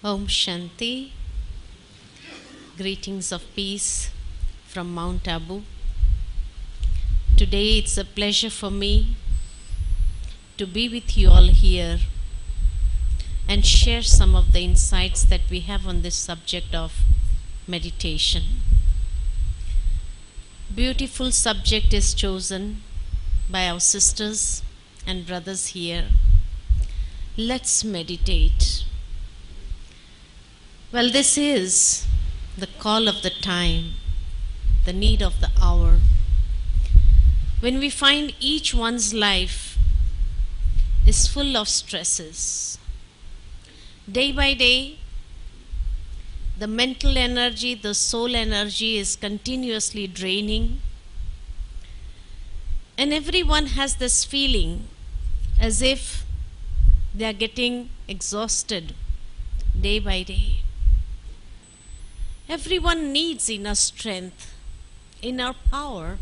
Om Shanti. Greetings of peace from Mount Abu. Today it's a pleasure for me to be with you all here and share some of the insights that we have on this subject of meditation. Beautiful subject is chosen by our sisters and brothers here. Let's meditate. Well, this is the call of the time, the need of the hour. When we find each one's life is full of stresses. Day by day, the mental energy, the soul energy is continuously draining. And everyone has this feeling as if they are getting exhausted day by day. Everyone needs inner strength, inner power,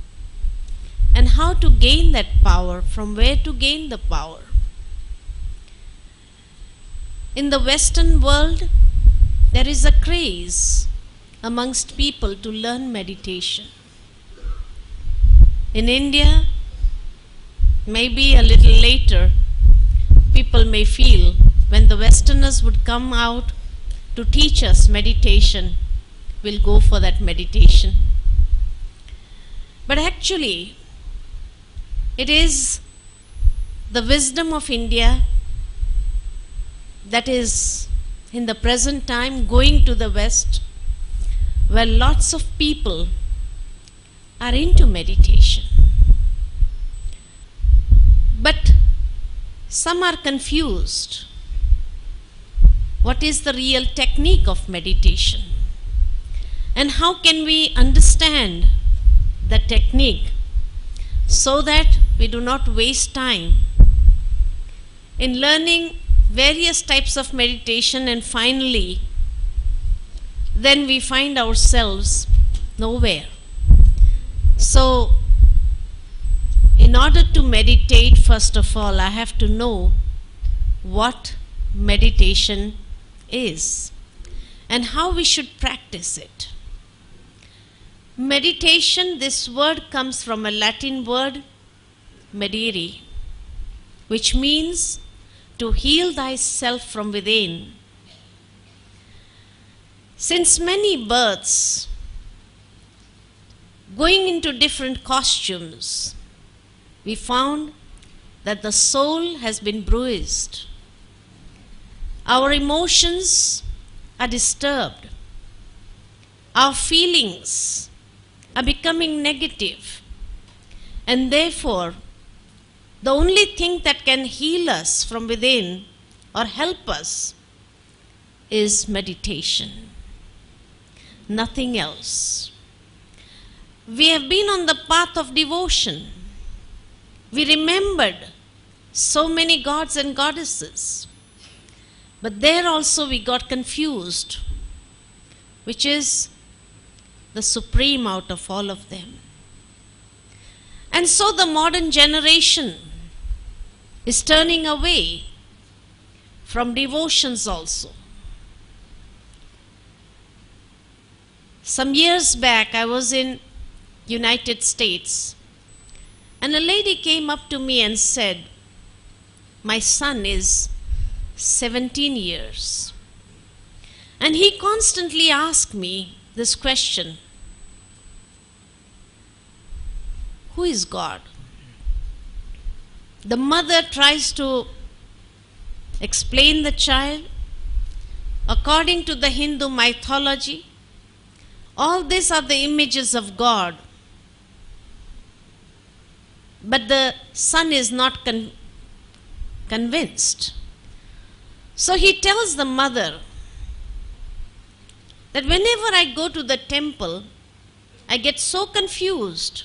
and how to gain that power, from where to gain the power. In the Western world, there is a craze amongst people to learn meditation. In India, maybe a little later, people may feel when the Westerners would come out to teach us meditation, we'll go for that meditation. But actually, it is the wisdom of India that is in the present time going to the West, where lots of people are into meditation. But some are confused. What is the real technique of meditation? And how can we understand the technique so that we do not waste time in learning various types of meditation, and finally then we find ourselves nowhere. So in order to meditate, first of all, I have to know what meditation is and how we should practice it. Meditation, this word comes from a Latin word, medere, which means to heal thyself from within. Since many births, going into different costumes, we found that the soul has been bruised. Our emotions are disturbed. Our feelings are becoming negative. And therefore, the only thing that can heal us from within or help us is meditation. Nothing else. We have been on the path of devotion. We remembered so many gods and goddesses. But there also we got confused, which is the supreme out of all of them. And so the modern generation is turning away from devotions also. Some years back, I was in United States, and a lady came up to me and said, my son is 17 years, and he constantly asked me this question, who is God? The mother tries to explain the child. According to the Hindu mythology, all these are the images of God. But the son is not convinced. So he tells the mother that whenever I go to the temple, I get so confused.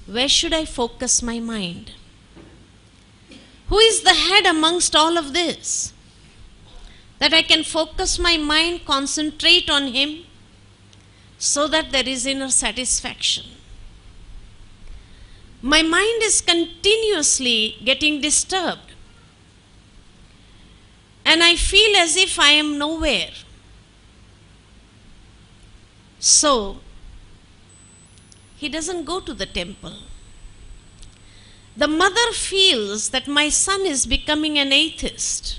Where should I focus my mind? Who is the head amongst all of this? That I can focus my mind, concentrate on him, so that there is inner satisfaction. My mind is continuously getting disturbed. and I feel as if I am nowhere. So, he doesn't go to the temple. The mother feels that my son is becoming an atheist,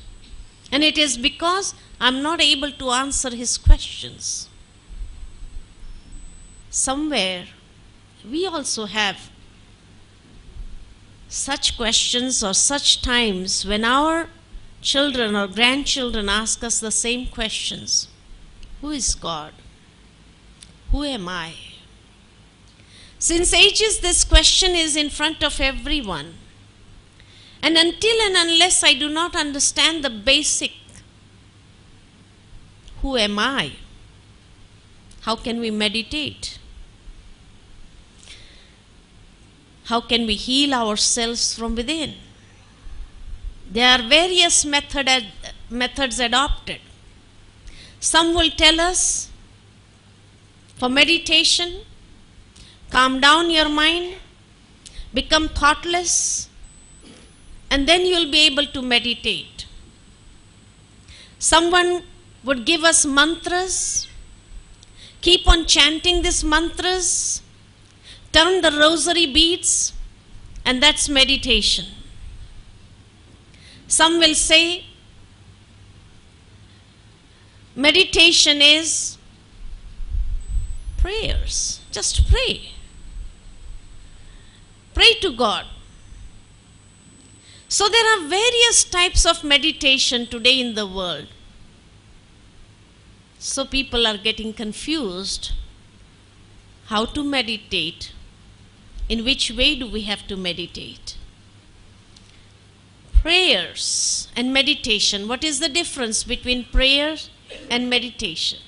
and it is because I'm not able to answer his questions. Somewhere, we also have such questions or such times when our children or grandchildren ask us the same questions. Who is God? Who am I? Since ages, this question is in front of everyone. And until and unless I do not understand the basic, who am I? How can we meditate? How can we heal ourselves from within? There are various methods adopted. Some will tell us, for meditation, calm down your mind, become thoughtless, and then you'll be able to meditate. Someone would give us mantras, keep on chanting these mantras, turn the rosary beads, and that's meditation. Some will say meditation is prayers. Just pray. Pray to God. So there are various types of meditation today in the world. So people are getting confused. How to meditate? In which way do we have to meditate? Prayers and meditation. What is the difference between prayer and meditation?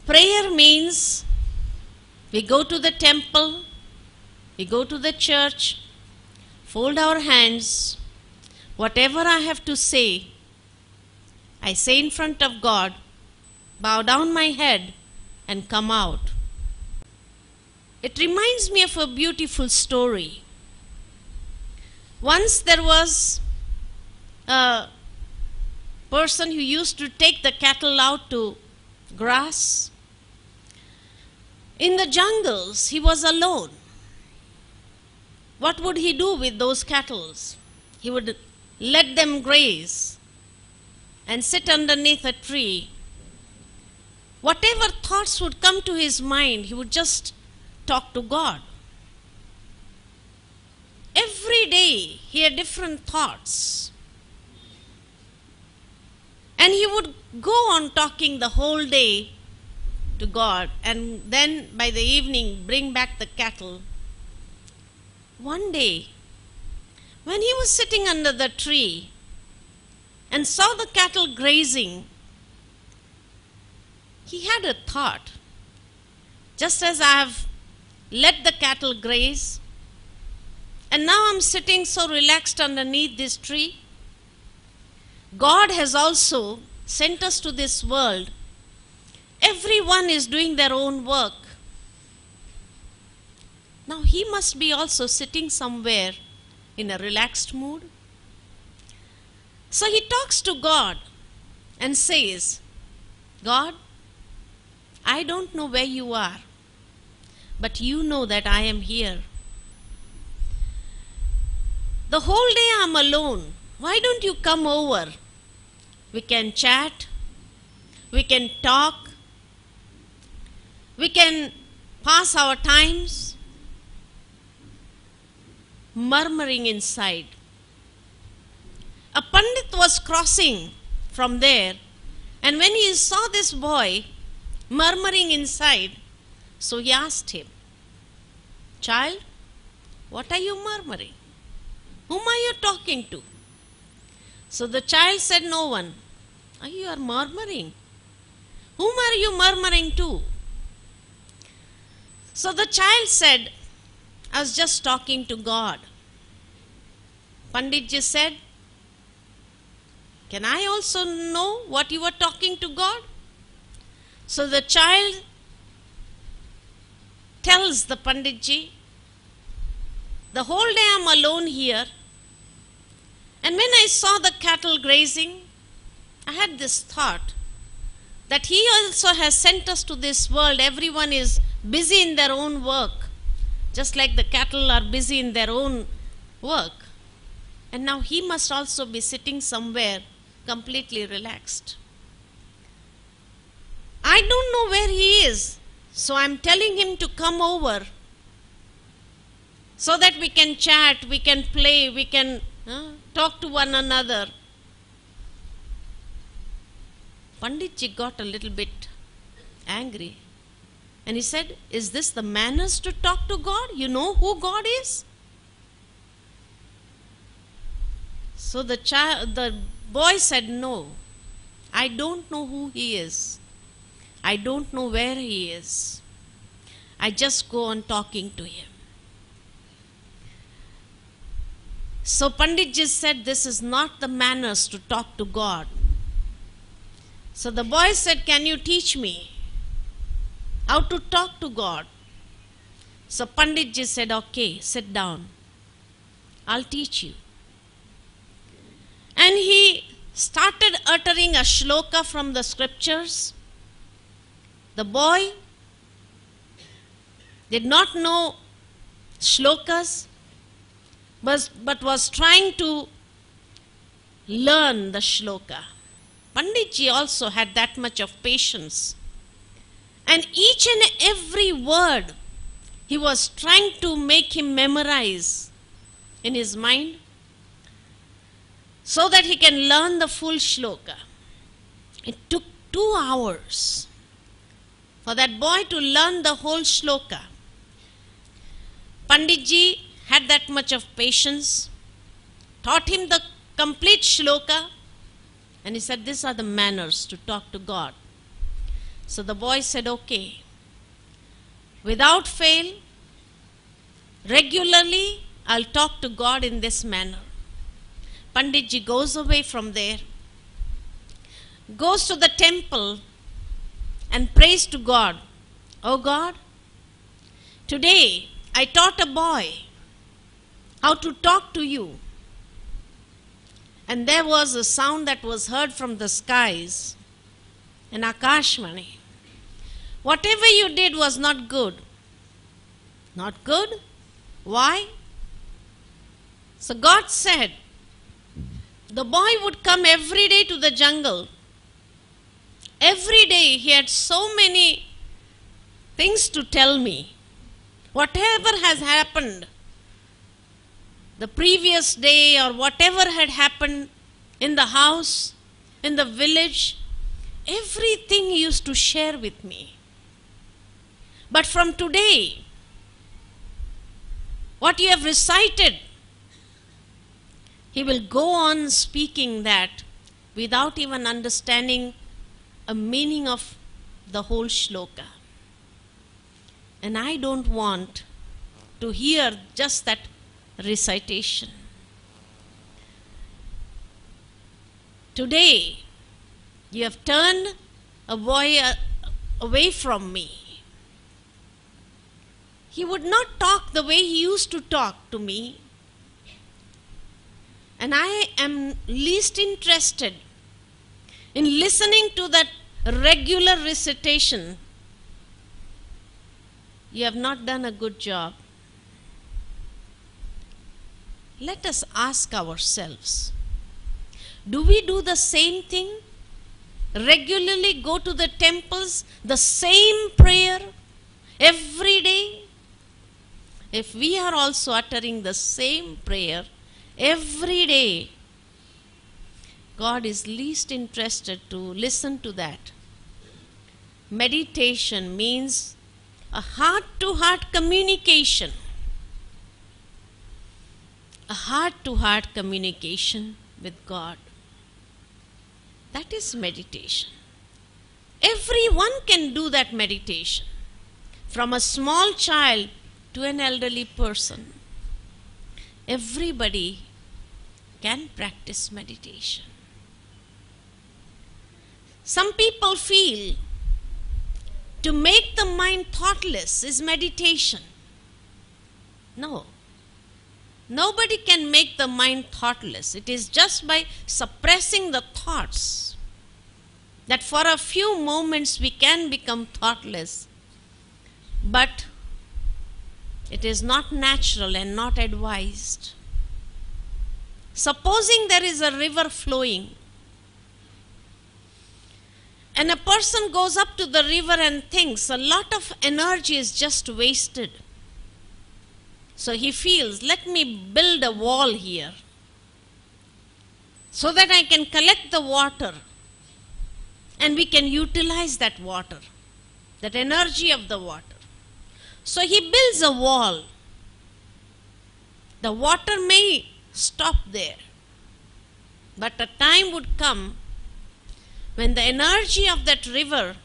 Prayer means we go to the temple, we go to the church, fold our hands, whatever I have to say, I say in front of God, bow down my head and come out. It reminds me of a beautiful story. Once there was a person who used to take the cattle out to grass. In the jungles, he was alone. What would he do with those cattle? He would let them graze and sit underneath a tree. Whatever thoughts would come to his mind, he would just talk to God. Every day he had different thoughts. And he would go on talking the whole day to God, and then by the evening bring back the cattle. One day, when he was sitting under the tree and saw the cattle grazing, he had a thought. Just as I have let the cattle graze, and now I'm sitting so relaxed underneath this tree, God has also sent us to this world. Everyone is doing their own work. Now he must be also sitting somewhere in a relaxed mood. So he talks to God and says, God, I don't know where you are, but you know that I am here. The whole day I'm alone. Why don't you come over? We can chat, we can talk, we can pass our times. Murmuring inside. A Pandit was crossing from there, and when he saw this boy murmuring inside, so he asked him, Child, what are you murmuring? Whom are you talking to? So the child said, No one. You are murmuring. Whom are you murmuring to? So the child said, I was just talking to God. Panditji said, Can I also know what you were talking to God? So the child tells the Panditji, the whole day I'm alone here, And when I saw the cattle grazing, I had this thought that He also has sent us to this world. Everyone is busy in their own work, just like the cattle are busy in their own work. And now He must also be sitting somewhere completely relaxed. I don't know where He is, so I'm telling Him to come over so that we can chat, we can play, we can talk to one another. Panditji got a little bit angry and he said, "Is this the manners to talk to God? You know who God is?" So the boy said, "No, I don't know who He is. I don't know where He is. I just go on talking to Him." So Panditji said, "This is not the manners to talk to God." So the boy said, "Can you teach me how to talk to God?" So Panditji said, "Okay, sit down. I'll teach you." And he started uttering a shloka from the scriptures. The boy did not know shlokas, but was trying to learn the shloka. Panditji also had that much of patience. And each and every word he was trying to make him memorize in his mind so that he can learn the full shloka. It took 2 hours for that boy to learn the whole shloka. Panditji had that much of patience, taught him the complete shloka, and he said, "These are the manners to talk to God." So the boy said, "Okay, without fail, regularly, I'll talk to God in this manner." Panditji goes away from there, goes to the temple and prays to God. "Oh God, today I taught a boy how to talk to you." And there was a sound that was heard from the skies, an Akashvani. "Whatever you did was not good." Not good? Why? So God said, the boy would come every day to the jungle. Every day he had so many things to tell me. Whatever has happened the previous day or whatever had happened in the house, in the village, everything he used to share with me. But from today, what you have recited, he will go on speaking that without even understanding a meaning of the whole shloka. And I don't want to hear just that recitation. Today, you have turned a boy away from me. He would not talk the way he used to talk to me. And I am least interested in listening to that regular recitation. You have not done a good job. Let us ask ourselves, do we do the same thing? Regularly go to the temples, the same prayer every day? If we are also uttering the same prayer every day, God is least interested to listen to that. Meditation means a heart-to-heart communication. A heart-to-heart communication with God. That is meditation. Everyone can do that meditation. From a small child to an elderly person. Everybody can practice meditation. Some people feel to make the mind thoughtless is meditation. No. Nobody can make the mind thoughtless. It is just by suppressing the thoughts that for a few moments we can become thoughtless. But it is not natural and not advised. Supposing there is a river flowing, and a person goes up to the river and thinks a lot of energy is just wasted. So he feels, let me build a wall here so that I can collect the water and we can utilize that water, that energy of the water. So he builds a wall. The water may stop there, but a time would come when the energy of that river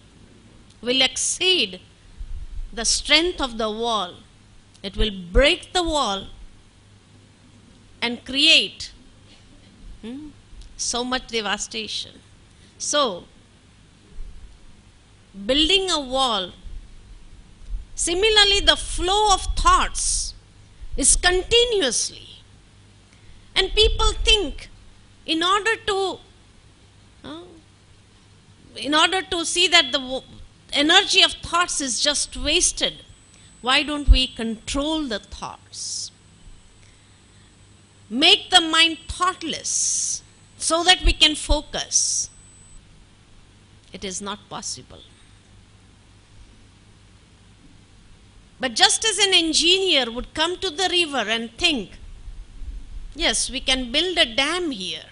will exceed the strength of the wall. It will break the wall and create so much devastation. So, building a wall, similarly the flow of thoughts is continuously. And people think in order to see that the energy of thoughts is just wasted, why don't we control the thoughts? Make the mind thoughtless so that we can focus. It is not possible. But just as an engineer would come to the river and think, yes, we can build a dam here.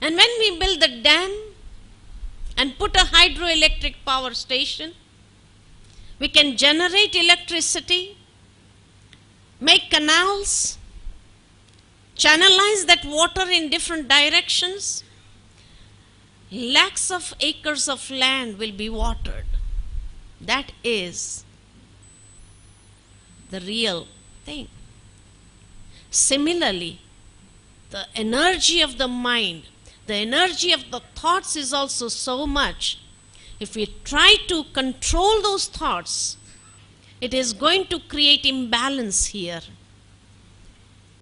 And when we build the dam and put a hydroelectric power station, we can generate electricity, make canals, channelize that water in different directions. Lakhs of acres of land will be watered. That is the real thing. Similarly, the energy of the mind, the energy of the thoughts is also so much. If we try to control those thoughts, it is going to create imbalance here.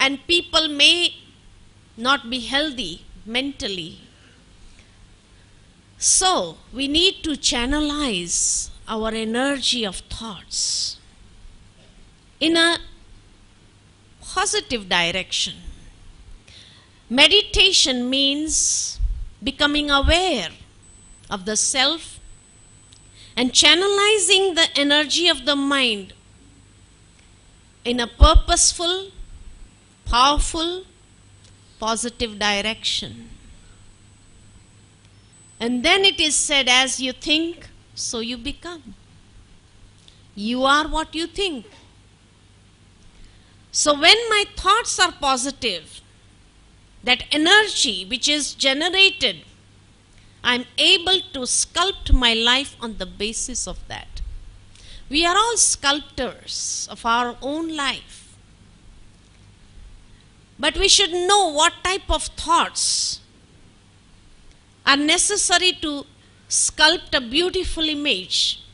And people may not be healthy mentally. So, we need to channelize our energy of thoughts in a positive direction. Meditation means becoming aware of the self and channelizing the energy of the mind in a purposeful, powerful, positive direction. And then it is said, as you think, so you become. You are what you think. So when my thoughts are positive, that energy which is generated, I am able to sculpt my life on the basis of that. We are all sculptors of our own life. But we should know what type of thoughts are necessary to sculpt a beautiful image.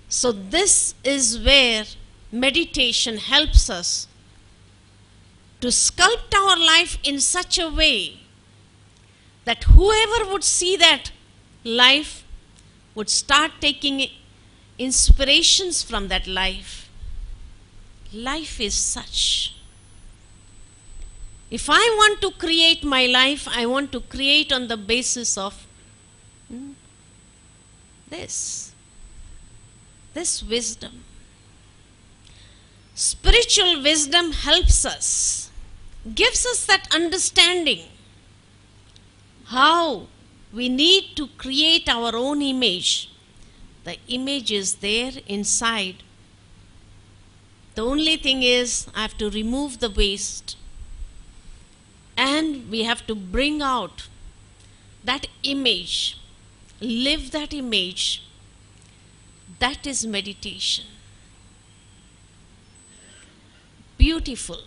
So this is where meditation helps us to sculpt our life in such a way that whoever would see that life would start taking inspirations from that life. Life is such. If I want to create my life, I want to create on the basis of this wisdom. Spiritual wisdom helps us, gives us that understanding how we need to create our own image. The image is there inside. The only thing is I have to remove the waste and we have to bring out that image, live that image. That is meditation. Beautiful.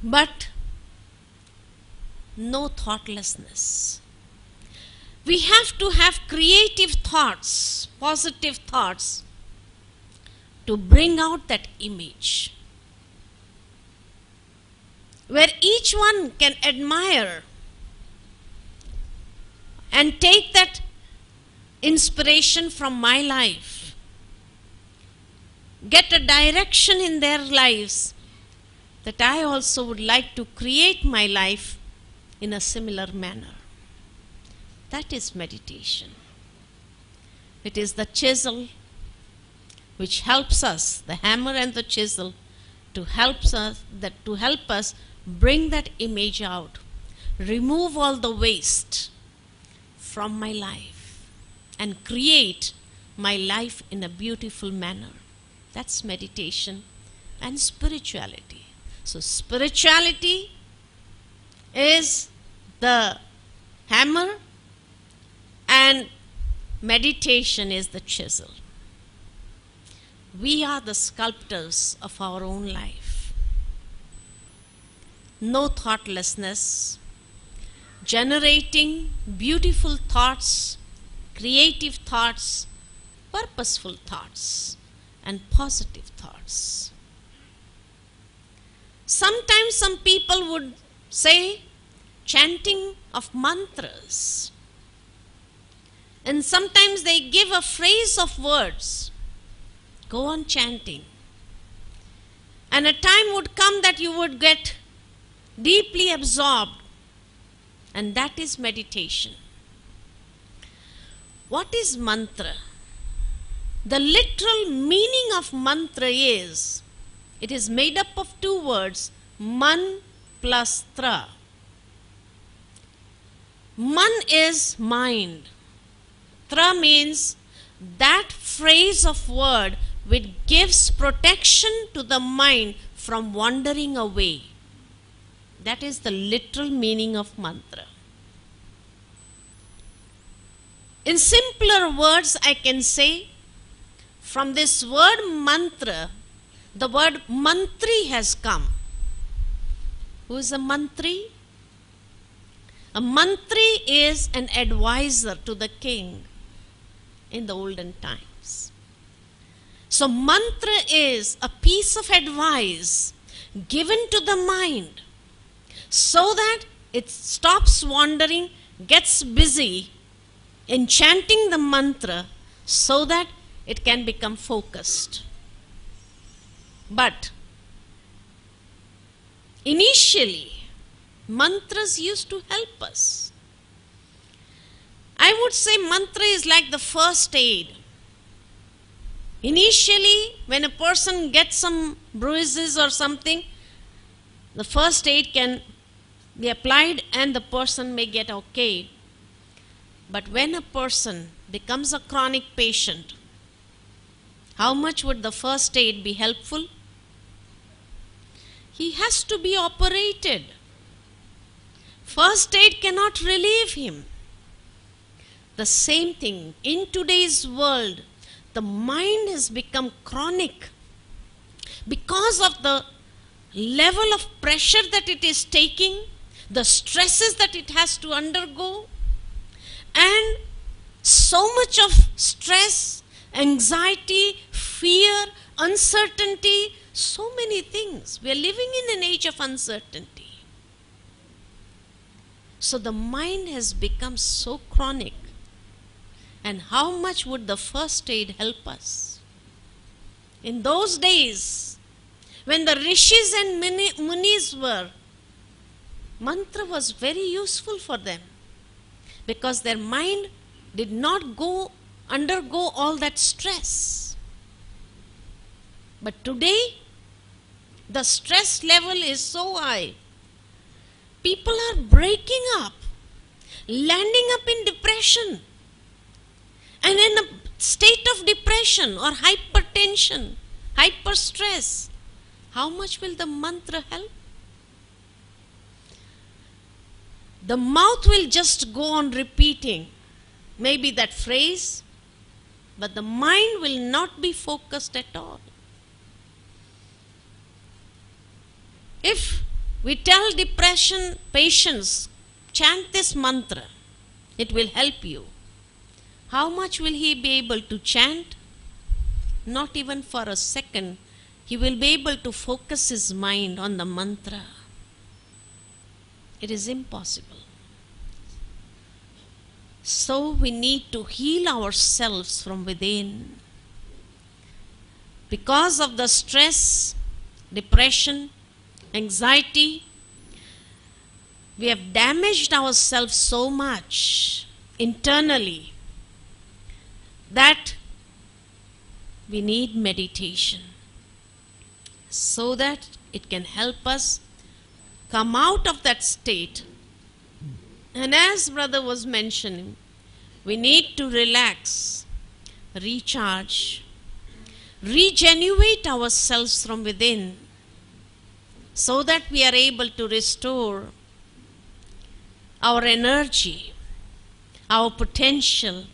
But no thoughtlessness. We have to have creative thoughts, positive thoughts, to bring out that image, where each one can admire and take that inspiration from my life, get a direction in their lives, that I also would like to create my life in a similar manner. That is meditation. It is the chisel which helps us, the hammer and the chisel, to help us bring that image out, remove all the waste from my life and create my life in a beautiful manner. That's meditation and spirituality. So spirituality is the hammer and meditation is the chisel. We are the sculptors of our own life. No thoughtlessness, generating beautiful thoughts, creative thoughts, purposeful thoughts, and positive thoughts. Sometimes some people would say chanting of mantras, and sometimes they give a phrase of words. Go on chanting. And a time would come that you would get deeply absorbed, and that is meditation. What is mantra? The literal meaning of mantra is, it is made up of two words, man plus tra. Man is mind. Tra means that phrase of word which gives protection to the mind from wandering away. That is the literal meaning of mantra. In simpler words, I can say, from this word mantra, the word mantri has come. Who is a mantri? A mantri is an advisor to the king in the olden times. So mantra is a piece of advice given to the mind so that it stops wandering, gets busy in chanting the mantra so that it can become focused. But initially, mantras used to help us. I would say mantra is like the first aid. Initially, when a person gets some bruises or something, the first aid can be applied and the person may get okay. But when a person becomes a chronic patient, how much would the first aid be helpful? He has to be operated. First aid cannot relieve him. The same thing, in today's world, the mind has become chronic because of the level of pressure that it is taking, the stresses that it has to undergo, and so much of stress, anxiety, fear, uncertainty, so many things. We are living in an age of uncertainty. So the mind has become so chronic. And how much would the first aid help us? In those days, when the rishis and munis were, mantra was very useful for them because their mind did not undergo all that stress. But today, the stress level is so high. People are breaking up, landing up in depression. And in a state of depression or hypertension, hyperstress, how much will the mantra help? The mouth will just go on repeating maybe that phrase, but the mind will not be focused at all. If we tell depression patients, chant this mantra, it will help you. How much will he be able to chant? not even for a second, he will be able to focus his mind on the mantra. It is impossible. So we need to heal ourselves from within. Because of the stress, depression, anxiety, we have damaged ourselves so much internally that we need meditation so that it can help us come out of that state. And as brother was mentioning, we need to relax, recharge, regenerate ourselves from within so that we are able to restore our energy, our potential,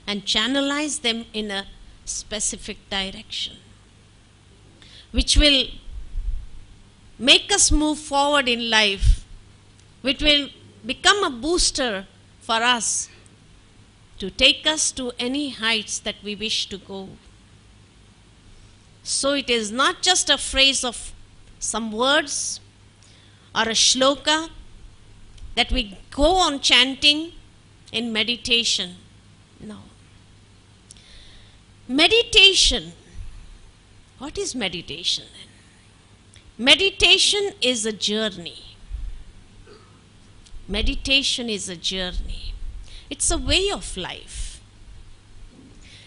and channelize them in a specific direction, which will make us move forward in life, which will become a booster for us to take us to any heights that we wish to go. So it is not just a phrase of some words or a shloka that we go on chanting in meditation. No. Meditation. What is meditation then? Meditation is a journey. Meditation is a journey. It's a way of life.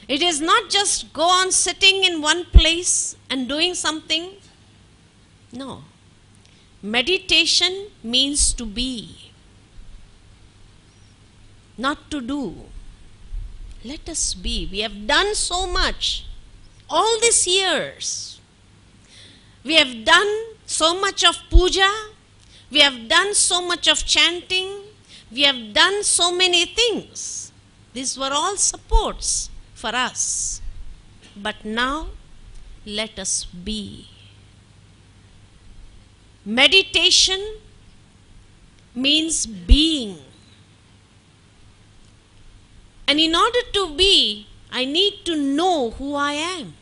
It is not just go on sitting in one place and doing something. No. Meditation means to be, not to do. Let us be. We have done so much all these years. We have done so much of puja. We have done so much of chanting. We have done so many things. These were all supports for us. But now, let us be. Meditation means being. And in order to be, I need to know who I am.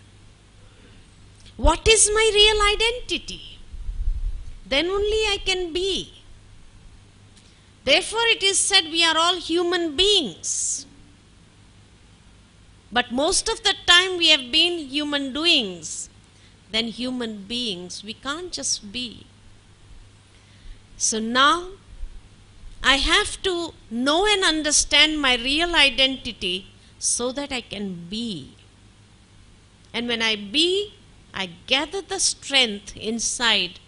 What is my real identity? Then only I can be. Therefore it is said we are all human beings. But most of the time we have been human doings than human beings. We can't just be. So now I have to know and understand my real identity so that I can be. And when I be, I gather the strength inside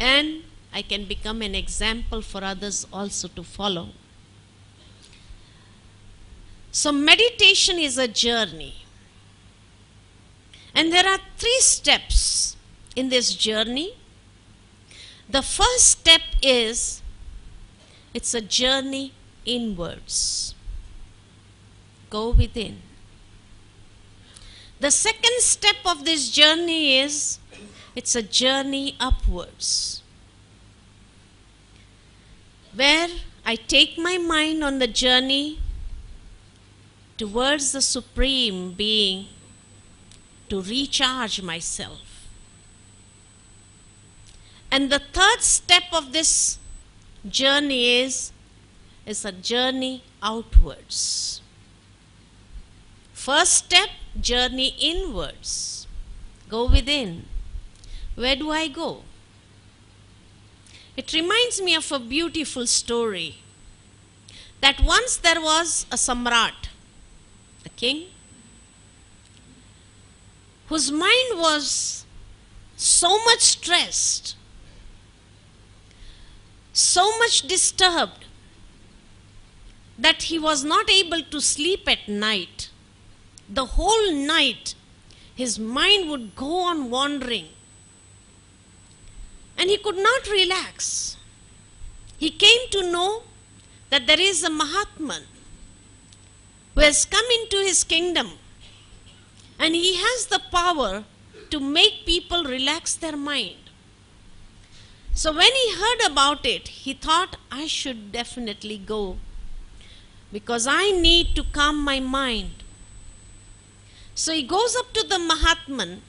and I can become an example for others also to follow. So meditation is a journey. And there are 3 steps in this journey. The first step is, it's a journey inwards. Go within. The second step of this journey is, it's a journey upwards, where I take my mind on the journey towards the Supreme Being to recharge myself. And the third step of this journey is a journey outwards. First step, journey inwards. Go within. Where do I go? It reminds me of a beautiful story that once there was a Samrat, a king, whose mind was so much stressed, so much disturbed, that he was not able to sleep at night. The whole night his mind would go on wandering and he could not relax. He came to know that there is a Mahatman who has come into his kingdom and he has the power to make people relax their mind. So when he heard about it, he thought, I should definitely go because I need to calm my mind. So he goes up to the Mahatman,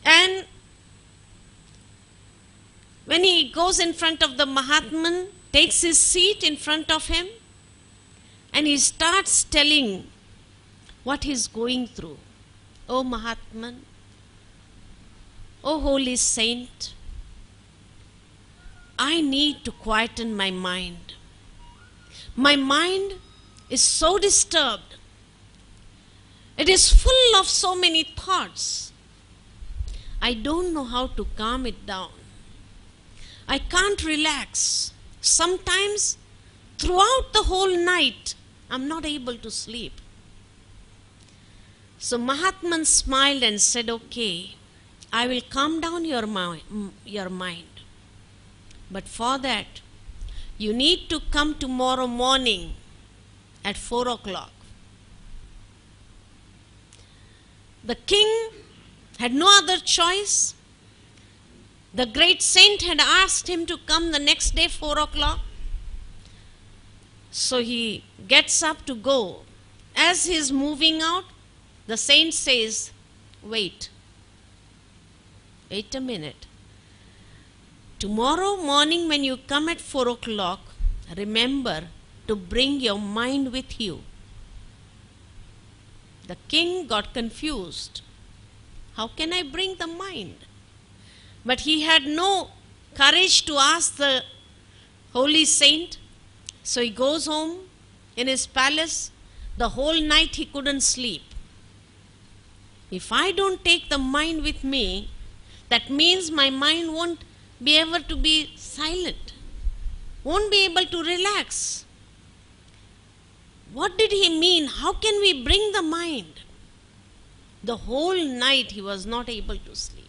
and when he goes in front of the Mahatman, takes his seat in front of him, and he starts telling what he's going through. Oh Mahatman, oh holy saint, I need to quieten my mind. My mind is so disturbed. It is full of so many thoughts. I don't know how to calm it down. I can't relax. Sometimes, throughout the whole night, I'm not able to sleep. So Mahatman smiled and said, okay, I will calm down your mind. But for that, you need to come tomorrow morning at 4 o'clock. The king had no other choice. The great saint had asked him to come the next day 4 o'clock. So he gets up to go. As he is moving out, the saint says, wait a minute. Tomorrow morning when you come at 4 o'clock, remember to bring your mind with you. The king got confused. How can I bring the mind? But he had no courage to ask the holy saint. So he goes home in his palace. The whole night he couldn't sleep. If I don't take the mind with me, that means my mind won't be able to be silent, won't be able to relax. What did he mean? How can we bring the mind? The whole night he was not able to sleep.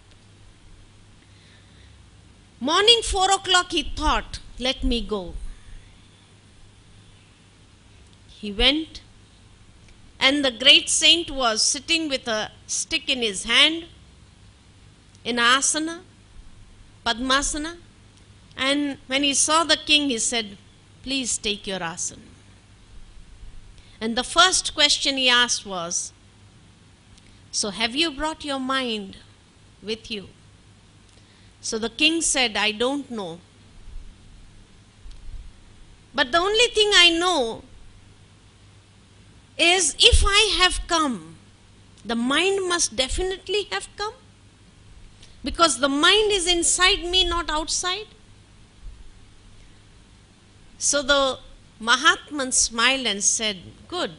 Morning 4 o'clock he thought, let me go. He went, and the great saint was sitting with a stick in his hand in asana, Padmasana, and when he saw the king, he said, please take your asana. And the first question he asked was, so have you brought your mind with you? So the king said, I don't know. But the only thing I know is if I have come, the mind must definitely have come. Because the mind is inside me, not outside. So the Mahatman smiled and said, good,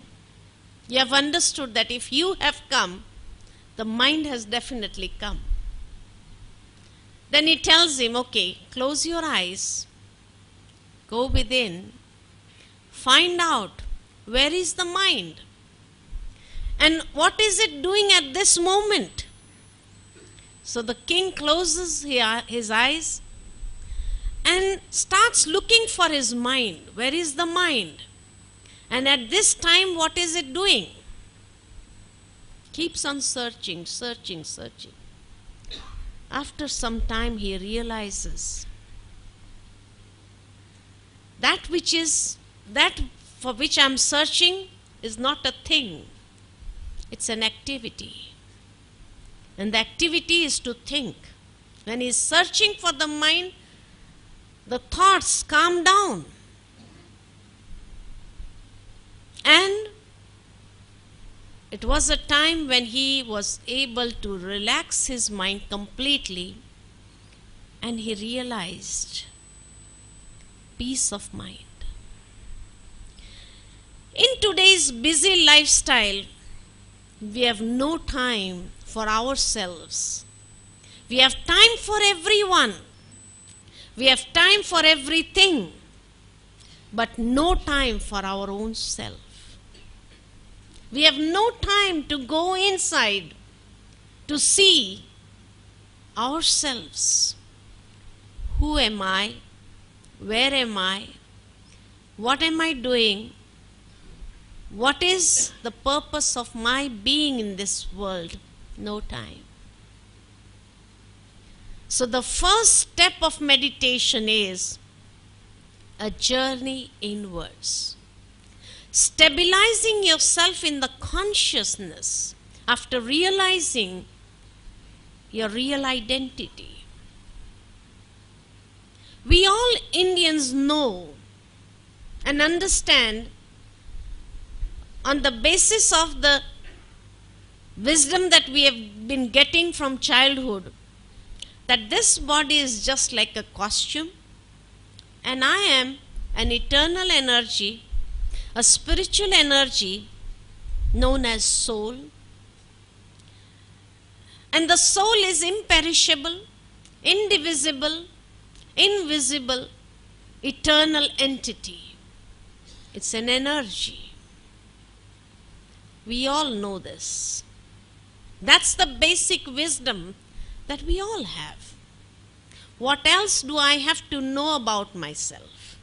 you have understood that if you have come, the mind has definitely come. Then he tells him, okay, close your eyes, go within, find out where is the mind and what is it doing at this moment. So the king closes his eyes and starts looking for his mind. Where is the mind? And at this time, what is it doing? Keeps on searching, searching, searching. After some time, he realizes that for which I am searching is not a thing. It's an activity. And the activity is to think. When he is searching for the mind, the thoughts calm down. And it was a time when he was able to relax his mind completely, and he realized peace of mind. In today's busy lifestyle, we have no time for ourselves. We have time for everyone. We have time for everything, but no time for our own self. We have no time to go inside to see ourselves. Who am I? Where am I? What am I doing? What is the purpose of my being in this world? No time. So the first step of meditation is a journey inwards. Stabilizing yourself in the consciousness after realizing your real identity. We all Indians know and understand on the basis of the wisdom that we have been getting from childhood that this body is just like a costume and I am an eternal energy, a spiritual energy known as soul. And the soul is imperishable, indivisible, invisible, eternal entity. It's an energy. We all know this. That's the basic wisdom that we all have. What else do I have to know about myself?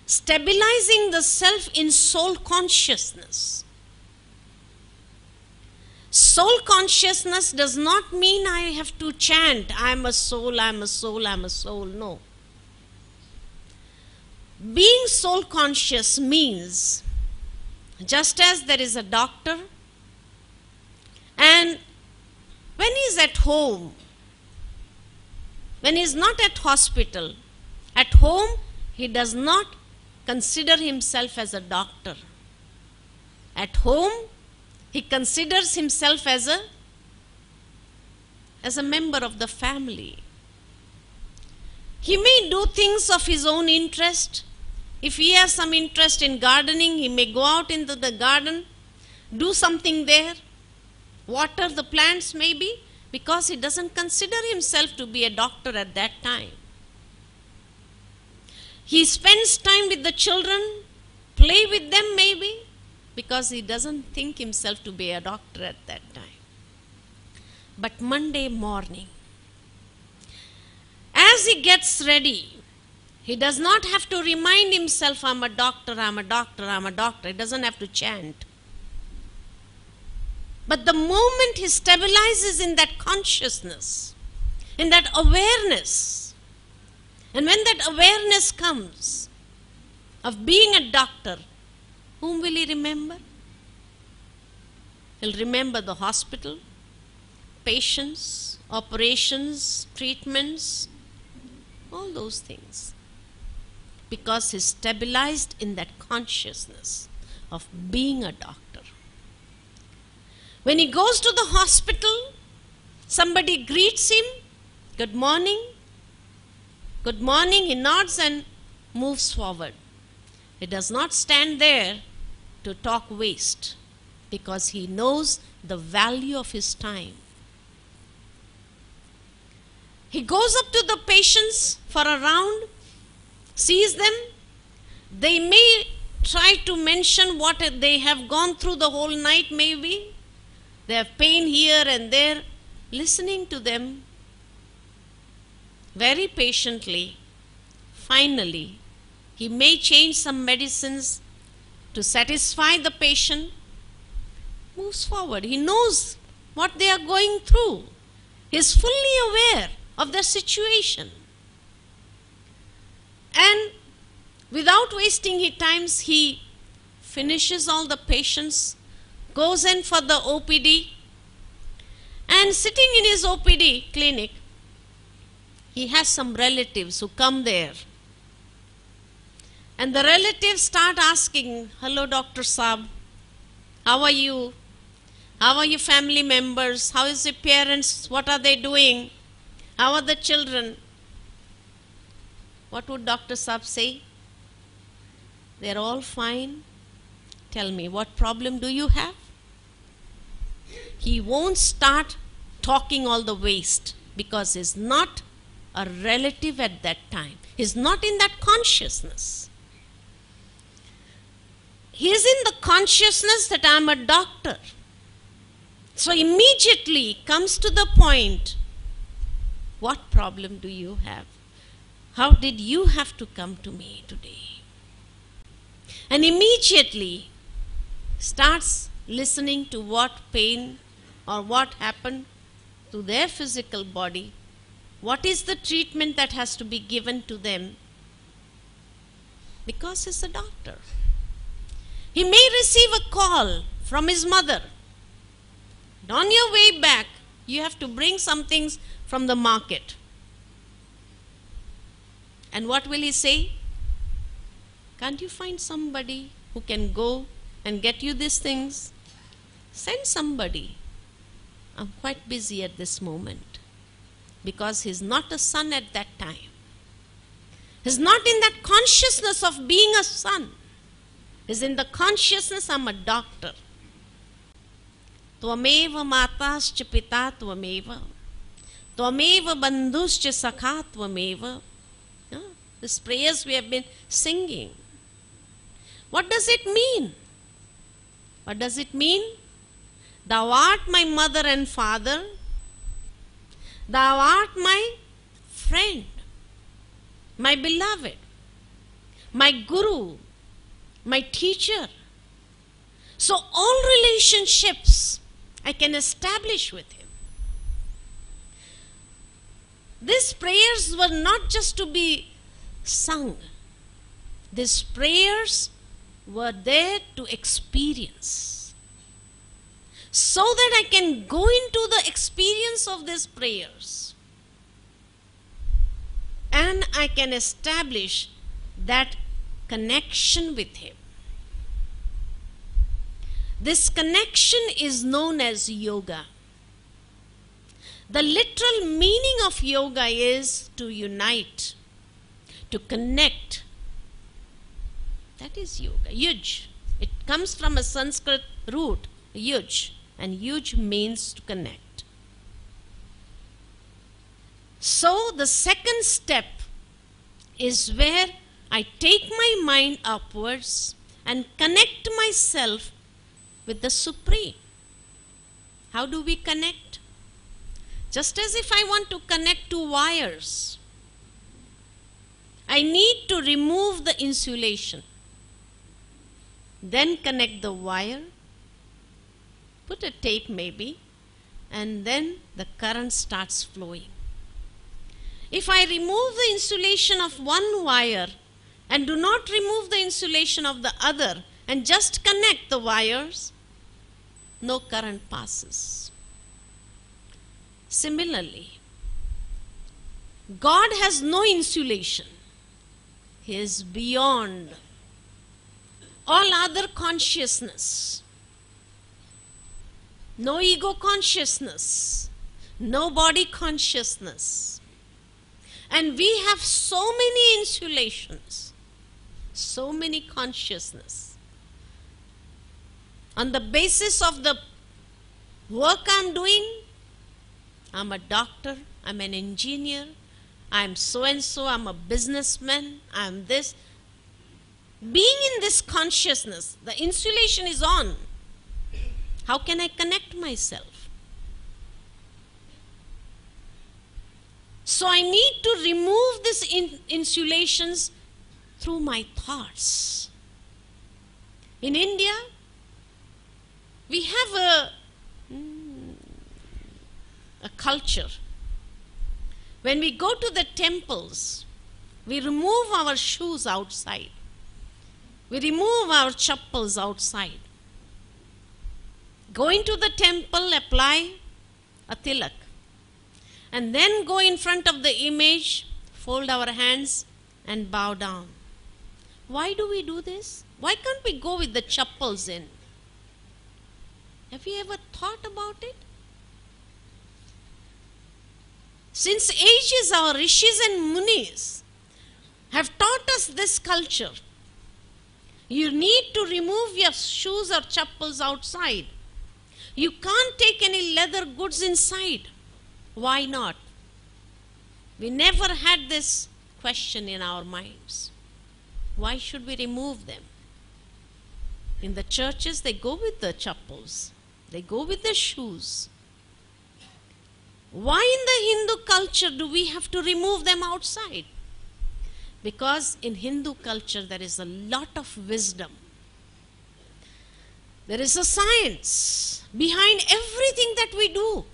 Stabilizing the self in soul consciousness. Soul consciousness does not mean I have to chant, I am a soul, I am a soul, I am a soul. No. Being soul conscious means just as there is a doctor and when he is at home, when he is not at hospital, at home he does not consider himself as a doctor. At home he considers himself as a member of the family. He may do things of his own interest. If he has some interest in gardening, he may go out into the garden, do something there, water the plants maybe, because he doesn't consider himself to be a doctor at that time. He spends time with the children, play with them maybe, because he doesn't think himself to be a doctor at that time. But Monday morning, as he gets ready, he does not have to remind himself, I'm a doctor, I'm a doctor, I'm a doctor. He doesn't have to chant. But the moment he stabilizes in that consciousness, in that awareness, and when that awareness comes of being a doctor, whom will he remember? He'll remember the hospital, patients, operations, treatments, all those things. Because he's stabilized in that consciousness of being a doctor. When he goes to the hospital, somebody greets him, good morning. Good morning, he nods and moves forward. He does not stand there to talk waste because he knows the value of his time. He goes up to the patients for a round, sees them. They may try to mention what they have gone through the whole night maybe. They have pain here and there. Listening to them very patiently. Finally, he may change some medicines to satisfy the patient. Moves forward. He knows what they are going through. He is fully aware of the situation. And without wasting his time, he finishes all the patients, goes in for the OPD, and sitting in his OPD clinic, he has some relatives who come there. And the relatives start asking, hello Dr. Saab, how are you? How are your family members? How is your parents? What are they doing? How are the children? What would Dr. Saab say? They're all fine. Tell me, what problem do you have? He won't start talking all the waste because he's not a relative at that time. He's not in that consciousness. He is in the consciousness that I'm a doctor. So immediately comes to the point, what problem do you have? How did you have to come to me today? And immediately starts listening to what pain or what happened to their physical body. What is the treatment that has to be given to them? Because he's a doctor. He may receive a call from his mother. And on your way back, you have to bring some things from the market. And what will he say? Can't you find somebody who can go and get you these things? Send somebody. I'm quite busy at this moment. Because he's not a son at that time. He's not in that consciousness of being a son. He's in the consciousness, I'm a doctor. Tvameva matascha pita tvameva. Tvameva bandhuscha sakha tvameva. These prayers we have been singing. What does it mean? What does it mean? Thou art my mother and father. Thou art my friend, my beloved, my guru, my teacher. So all relationships I can establish with him. These prayers were not just to be sung. These prayers were there to experience. So that I can go into the experience of these prayers. And I can establish that connection with him. This connection is known as yoga. The literal meaning of yoga is to unite, to connect. That is yoga. Yuj. It comes from a Sanskrit root, yuj. And yuj means to connect. So the second step is where I take my mind upwards and connect myself with the Supreme. How do we connect? Just as if I want to connect two wires, I need to remove the insulation. Then connect the wire, put a tape maybe, and then the current starts flowing. If I remove the insulation of one wire and do not remove the insulation of the other and just connect the wires, no current passes. Similarly, God has no insulation. He is beyond all other consciousness. No ego consciousness, no body consciousness. And we have so many insulations, so many consciousness. On the basis of the work I'm doing, I'm a doctor, I'm an engineer, I'm so and so, I'm a businessman, I'm this. Being in this consciousness, the insulation is on. How can I connect myself? So I need to remove these insulations through my thoughts. In India, we have a culture. When we go to the temples, we remove our shoes outside. We remove our chappals outside. Go into the temple, apply a tilak. And then go in front of the image, fold our hands and bow down. Why do we do this? Why can't we go with the chappals in? Have you ever thought about it? Since ages, our rishis and munis have taught us this culture. You need to remove your shoes or chappals outside. You can't take any leather goods inside. Why not? We never had this question in our minds. Why should we remove them? In the churches, they go with the chappals. They go with the shoes. Why in the Hindu culture do we have to remove them outside? Because in Hindu culture there is a lot of wisdom. There is a science behind everything that we do.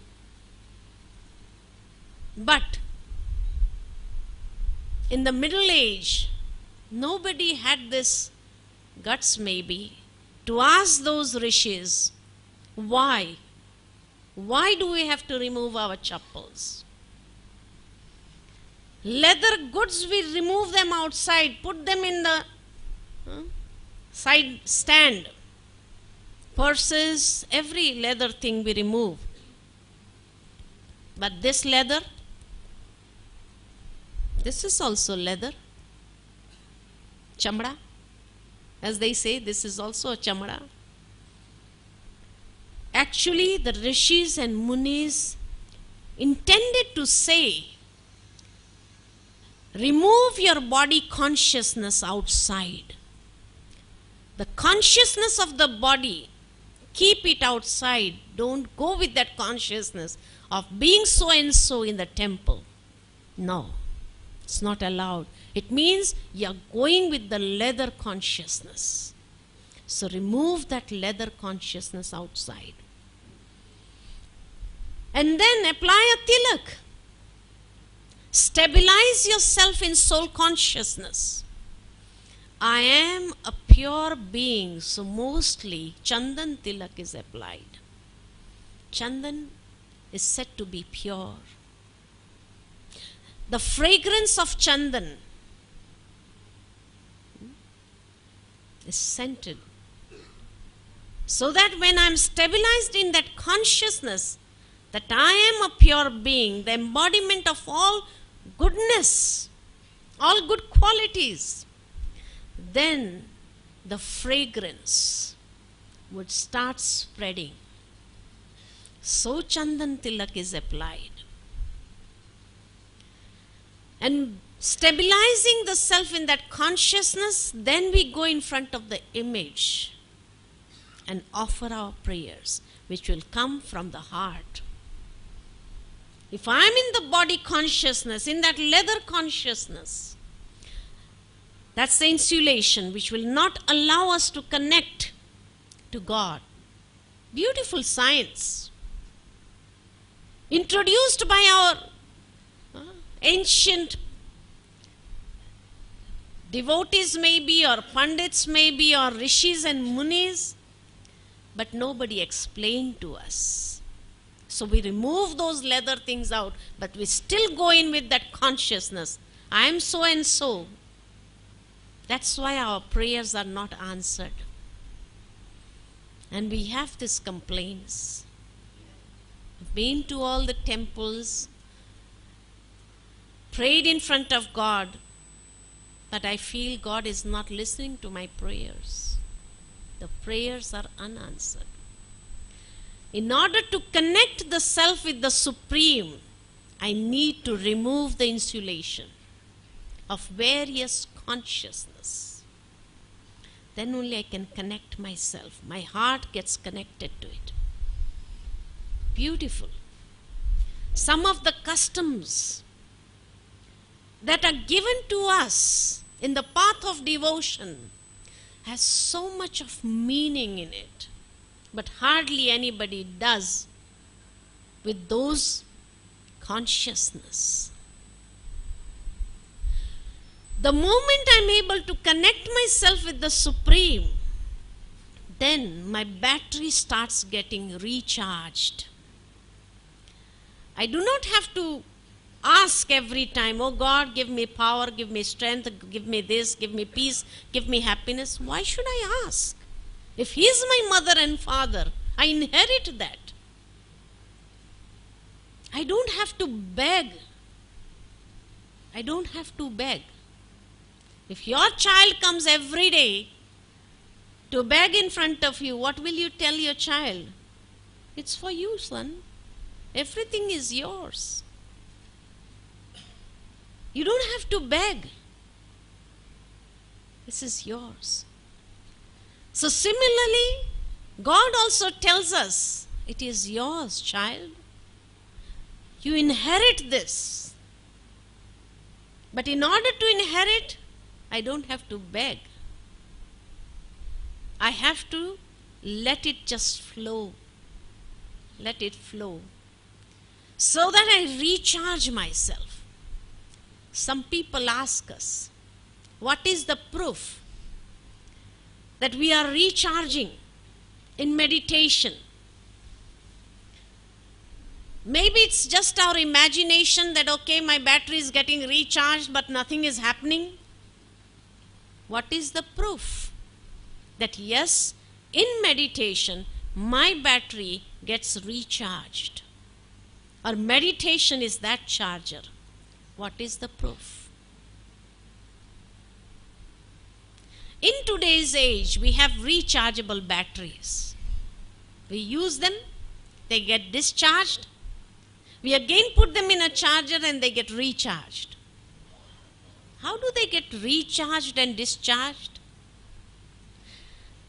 But in the Middle Age, nobody had this guts maybe to ask those rishis, why? Why do we have to remove our chappals? Leather goods, we remove them outside, put them in the side stand. Purses, every leather thing we remove. But this leather, this is also leather. Chamda, as they say, this is also a chamda. Actually, the rishis and munis intended to say, remove your body consciousness outside. The consciousness of the body, keep it outside. Don't go with that consciousness of being so and so in the temple. No, it's not allowed. It means you're going with the leather consciousness. So remove that leather consciousness outside. And then apply a tilak. Stabilize yourself in soul consciousness. I am a pure being, so mostly chandan tilak is applied. Chandan is said to be pure. The fragrance of chandan is scented. So that when I am stabilized in that consciousness, that I am a pure being, the embodiment of all goodness, all good qualities, then the fragrance would start spreading. So chandan tilak is applied. And stabilizing the self in that consciousness, then we go in front of the image and offer our prayers, which will come from the heart. If I am in the body consciousness, in that leather consciousness, that's the insulation which will not allow us to connect to God. Beautiful science introduced by our ancient devotees maybe, or pandits maybe, or rishis and munis, but nobody explained to us. So we remove those leather things out, but we still go in with that consciousness. I am so and so. That's why our prayers are not answered. And we have these complaints. I've been to all the temples, prayed in front of God, but I feel God is not listening to my prayers. The prayers are unanswered. In order to connect the self with the Supreme, I need to remove the insulation of various consciousness. Then only I can connect myself. My heart gets connected to it. Beautiful. Some of the customs that are given to us in the path of devotion has so much of meaning in it, but hardly anybody does with those consciousness. The moment I'm able to connect myself with the Supreme, then my battery starts getting recharged. I do not have to ask every time, oh God, give me power, give me strength, give me this, give me peace, give me happiness. Why should I ask? If He is my mother and father, I inherit that. I don't have to beg. I don't have to beg. If your child comes every day to beg in front of you, what will you tell your child? It's for you, son. Everything is yours. You don't have to beg. This is yours. So similarly, God also tells us, it is yours, child. You inherit this. But in order to inherit, I don't have to beg. I have to let it just flow. Let it flow. So that I recharge myself. Some people ask us, what is the proof that we are recharging in meditation. Maybe it's just our imagination that, okay, my battery is getting recharged, but nothing is happening. What is the proof that yes, in meditation, my battery gets recharged? Or meditation is that charger. What is the proof? In today's age, we have rechargeable batteries. We use them, they get discharged. We again put them in a charger and they get recharged. How do they get recharged and discharged?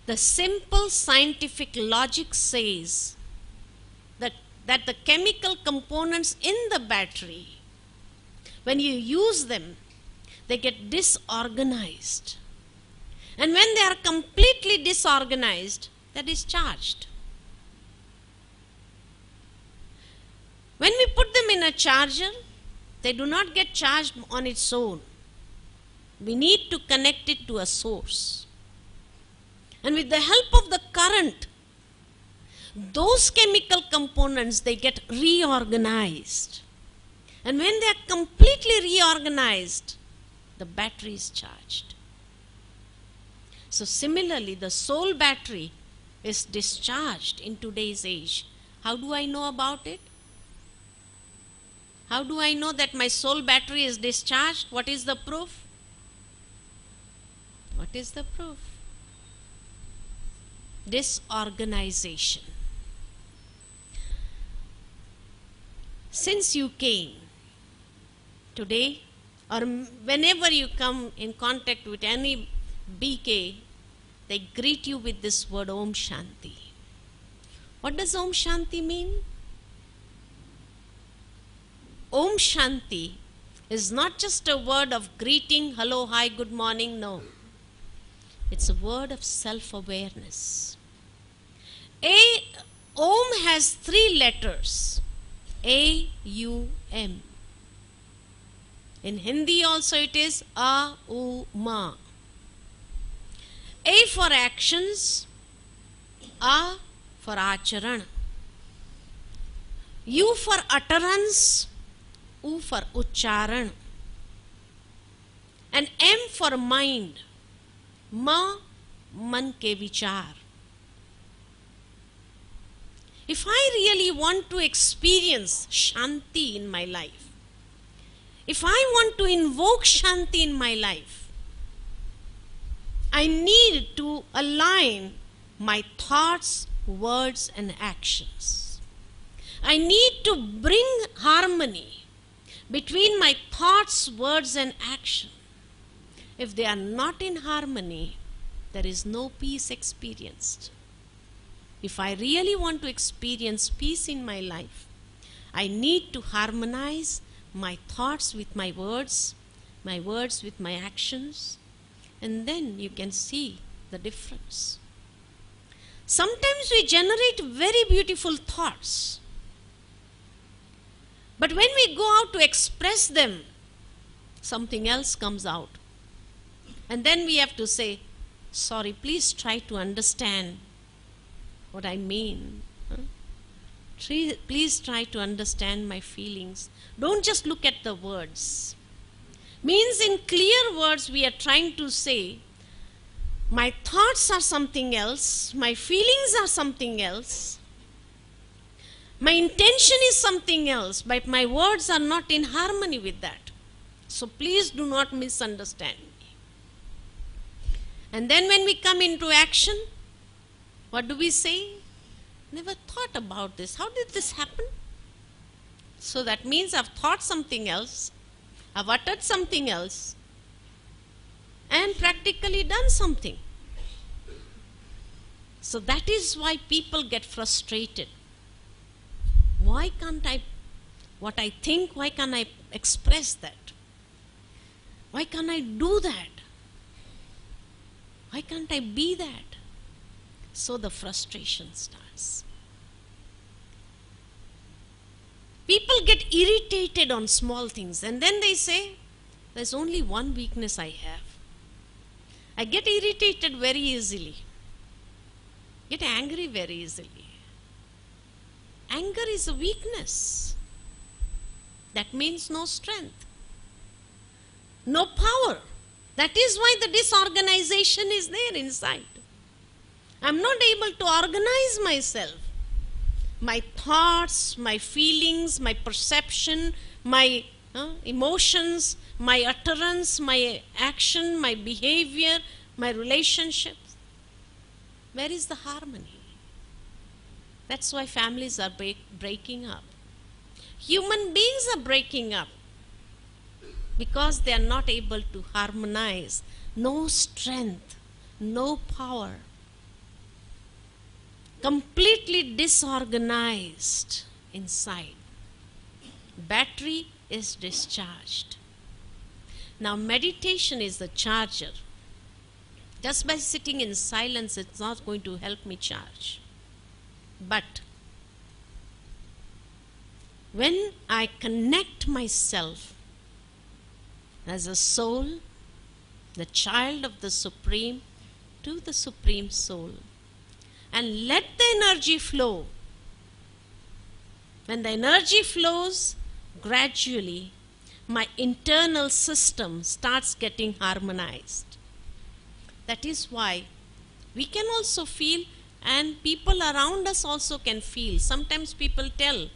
The simple scientific logic says that the chemical components in the battery, when you use them, they get disorganized. And when they are completely disorganized, they are discharged. When we put them in a charger, they do not get charged on its own. We need to connect it to a source. And with the help of the current, those chemical components, they get reorganized. And when they are completely reorganized, the battery is charged. So similarly, the soul battery is discharged in today's age. How do I know about it? How do I know that my soul battery is discharged? What is the proof? What is the proof? Disorganization. Since you came today, or whenever you come in contact with any BK, they greet you with this word Om Shanti. What does Om Shanti mean? Om Shanti is not just a word of greeting, hello, hi, good morning, no. It's a word of self-awareness. Om has 3 letters. A-U-M. In Hindi also it is A-U-Ma. A for actions, A for acharan, U for utterance, U for ucharan, and M for mind, Ma man ke vichar. If I really want to experience Shanti in my life, if I want to invoke Shanti in my life, I need to align my thoughts, words, and actions. I need to bring harmony between my thoughts, words, and action. If they are not in harmony, there is no peace experienced. If I really want to experience peace in my life, I need to harmonize my thoughts with my words with my actions, and then you can see the difference. Sometimes we generate very beautiful thoughts, but when we go out to express them, something else comes out. And then we have to say, sorry, please try to understand what I mean. Please try to understand my feelings. Don't just look at the words. Means in clear words we are trying to say, my thoughts are something else, my feelings are something else, my intention is something else, but my words are not in harmony with that. So please do not misunderstand me. And then when we come into action, what do we say? Never thought about this. How did this happen? So that means I've thought something else, I've uttered something else, and practically done something. So that is why people get frustrated. Why can't I, what I think, why can't I express that? Why can't I do that? Why can't I be that? So the frustration starts. People get irritated on small things, and then they say, there's only one weakness I have. I get irritated very easily, get angry very easily. Anger is a weakness. That means no strength, no power. That is why the disorganization is there inside. I'm not able to organize myself. My thoughts, my feelings, my perception, my emotions, my utterance, my action, my behavior, my relationships. Where is the harmony? That's why families are breaking up. Human beings are breaking up because they are not able to harmonize. No strength, no power. Completely disorganized inside. Battery is discharged. Now meditation is the charger. Just by sitting in silence, it's not going to help me charge. But when I connect myself as a soul, the child of the Supreme, to the Supreme Soul, and let the energy flow, when the energy flows, gradually my internal system starts getting harmonized. That is why we can also feel, and people around us also can feel. Sometimes people tell,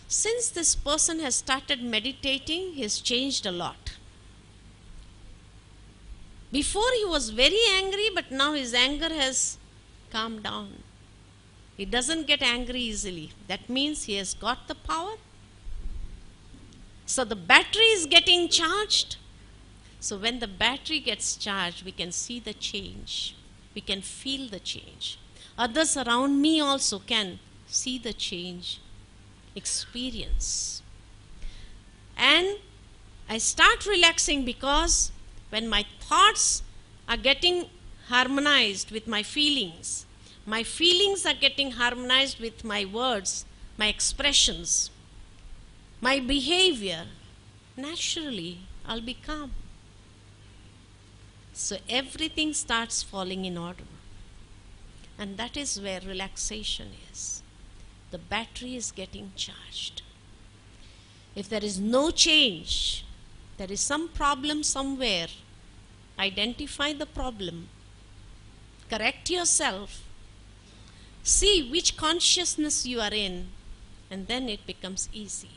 since this person has started meditating, he has changed a lot. Before he was very angry, but now his anger has calmed down. He doesn't get angry easily. That means he has got the power. So the battery is getting charged. So when the battery gets charged, we can see the change. We can feel the change. Others around me also can see the change, experience. And I start relaxing because when my thoughts are getting harmonized with my feelings are getting harmonized with my words, my expressions, my behavior, naturally I'll be calm. So everything starts falling in order. And that is where relaxation is. The battery is getting charged. If there is no change, there is some problem somewhere, identify the problem, correct yourself, see which consciousness you are in, and then it becomes easy.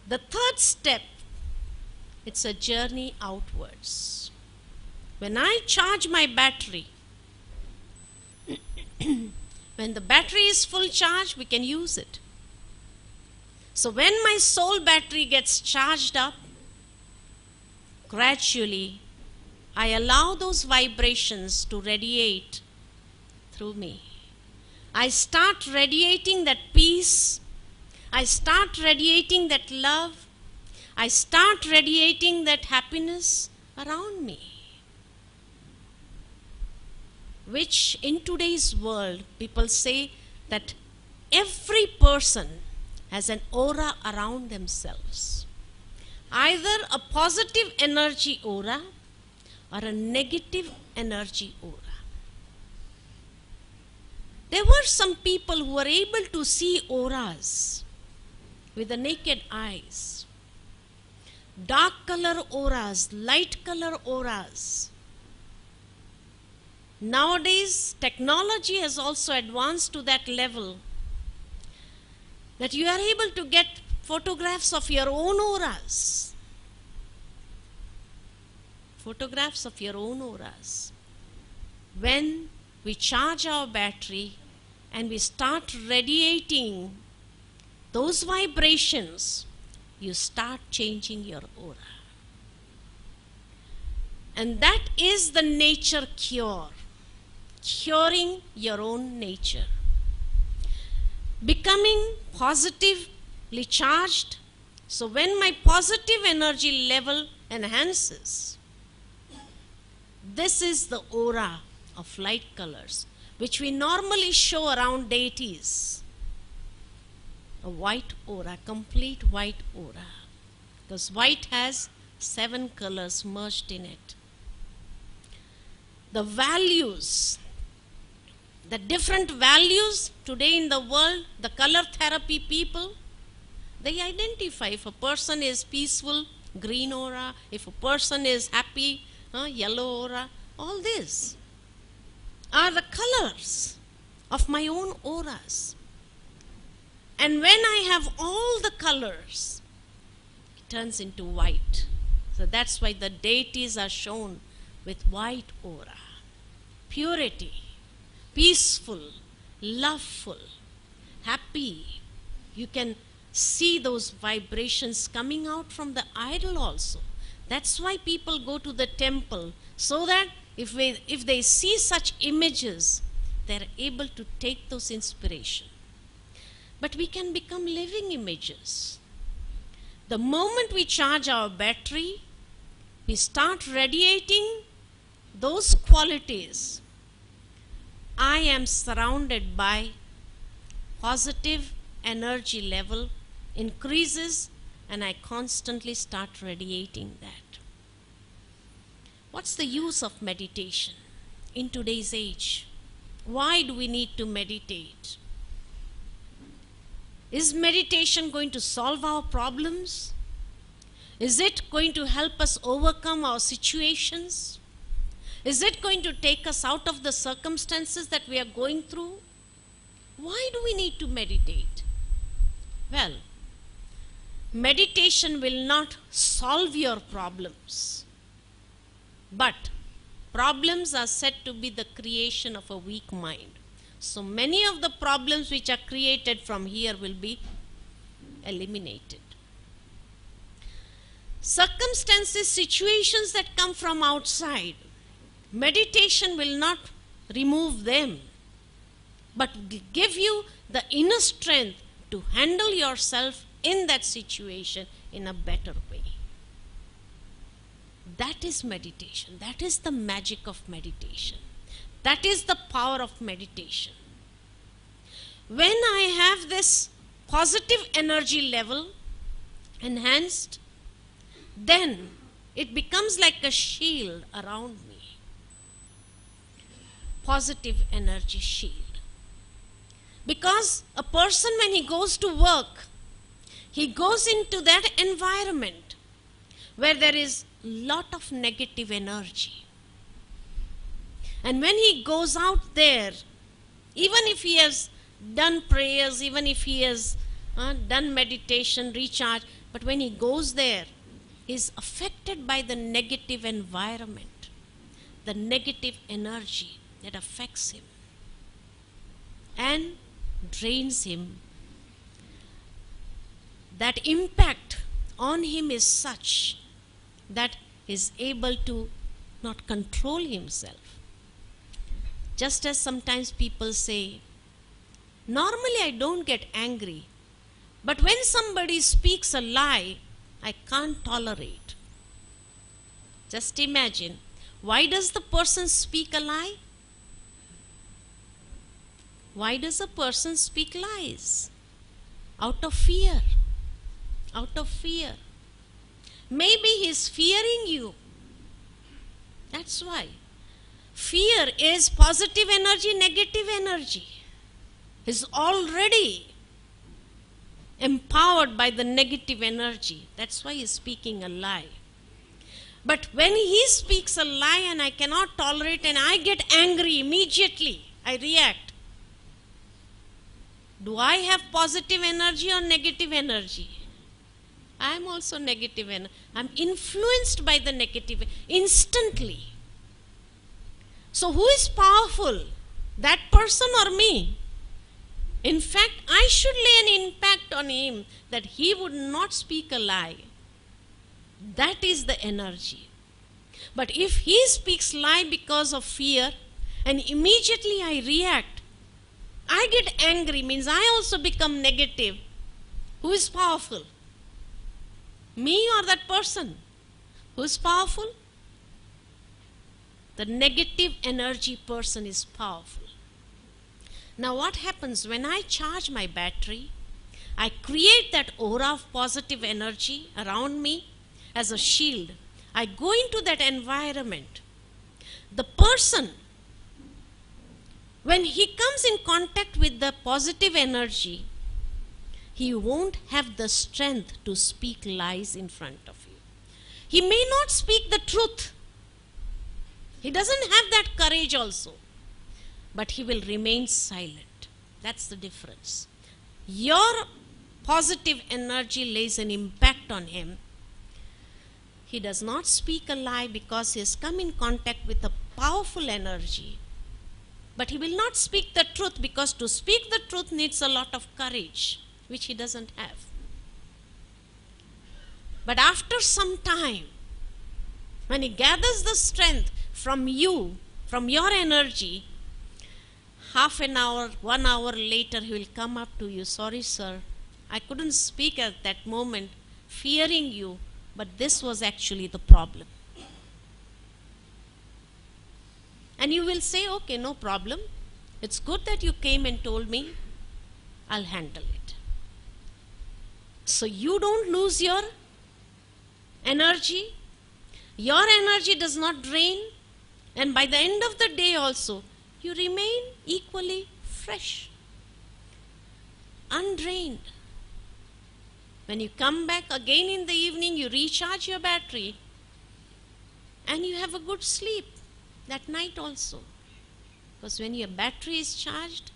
The third step, it's a journey outwards. When I charge my battery, when the battery is full charge, we can use it. So when my soul battery gets charged up, gradually I allow those vibrations to radiate through me. I start radiating that peace. I start radiating that love. I start radiating that happiness around me. Which in today's world, people say that every person has an aura around themselves. Either a positive energy aura or a negative energy aura. There were some people who were able to see auras with the naked eyes. Dark color auras, light color auras. Nowadays, technology has also advanced to that level that you are able to get photographs of your own auras. Photographs of your own auras. When we charge our battery and we start radiating those vibrations, you start changing your aura. And that is the nature cure. Curing your own nature. Becoming positively charged. So when my positive energy level enhances, this is the aura of light colors, which we normally show around deities. A white aura, complete white aura. Because white has 7 colors merged in it. The values, the different values today in the world, the color therapy people, they identify if a person is peaceful, green aura, if a person is happy, yellow aura. All these are the colors of my own auras. And when I have all the colors, it turns into white. So that's why the deities are shown with white aura. Purity, peaceful, loveful, happy. You can see those vibrations coming out from the idol also. That's why people go to the temple, so that if they see such images, they're able to take those inspiration. But we can become living images. The moment we charge our battery, we start radiating those qualities. I am surrounded by positive energy level increases, and I constantly start radiating that. What's the use of meditation in today's age? Why do we need to meditate? Is meditation going to solve our problems? Is it going to help us overcome our situations? Is it going to take us out of the circumstances that we are going through? Why do we need to meditate? Well, meditation will not solve your problems, but problems are said to be the creation of a weak mind. So many of the problems which are created from here will be eliminated. Circumstances, situations that come from outside, meditation will not remove them, but give you the inner strength to handle yourself in that situation in a better way. That is meditation. That is the magic of meditation. That is the power of meditation. When I have this positive energy level enhanced, then it becomes like a shield around me. Positive energy shield. Because a person, when he goes to work, he goes into that environment where there is lot of negative energy. And when he goes out there, even if he has done prayers, even if he has done meditation, recharge, but when he goes there, he is affected by the negative environment, the negative energy that affects him and drains him. That impact on him is such that he is able to not control himself. Just as sometimes people say, normally I don't get angry, but when somebody speaks a lie, I can't tolerate. Just imagine, why does the person speak a lie? Why does a person speak lies? Out of fear. Out of fear. Maybe he's fearing you. That's why. Fear is positive energy, negative energy. He's already empowered by the negative energy. That's why he's speaking a lie. But when he speaks a lie and I cannot tolerate and I get angry immediately, I react. Do I have positive energy or negative energy? I am also negative energy. I am influenced by the negative instantly. So who is powerful? That person or me? In fact, I should lay an impact on him that he would not speak a lie. That is the energy. But if he speaks lie because of fear and immediately I react, I get angry, means I also become negative. Who is powerful? Me or that person? Who is powerful? The negative energy person is powerful. Now what happens when I charge my battery? I create that aura of positive energy around me, as a shield. I go into that environment. The person, when he comes in contact with the positive energy, he won't have the strength to speak lies in front of you. He may not speak the truth. He doesn't have that courage also. But he will remain silent. That's the difference. Your positive energy lays an impact on him. He does not speak a lie because he has come in contact with a powerful energy. But he will not speak the truth because to speak the truth needs a lot of courage, which he doesn't have. But after some time, when he gathers the strength from you, from your energy, half an hour, 1 hour later, he will come up to you. Sorry, sir, I couldn't speak at that moment, fearing you, but this was actually the problem. And you will say, okay, no problem. It's good that you came and told me. I'll handle it. So you don't lose your energy. Your energy does not drain. And by the end of the day also, you remain equally fresh, undrained. When you come back again in the evening, you recharge your battery and you have a good sleep that night also. Because when your battery is charged,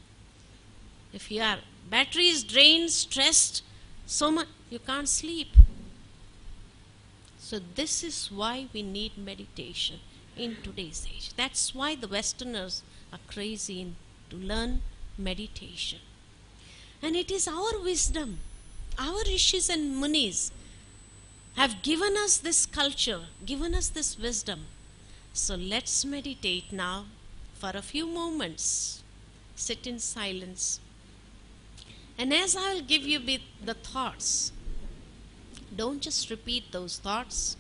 if your battery is drained, stressed, so much, you can't sleep. So this is why we need meditation in today's age. That's why the Westerners are crazy to learn meditation. And it is our wisdom. Our rishis and munis have given us this culture, given us this wisdom. So let's meditate now for a few moments. Sit in silence. And as I will give you the thoughts, don't just repeat those thoughts.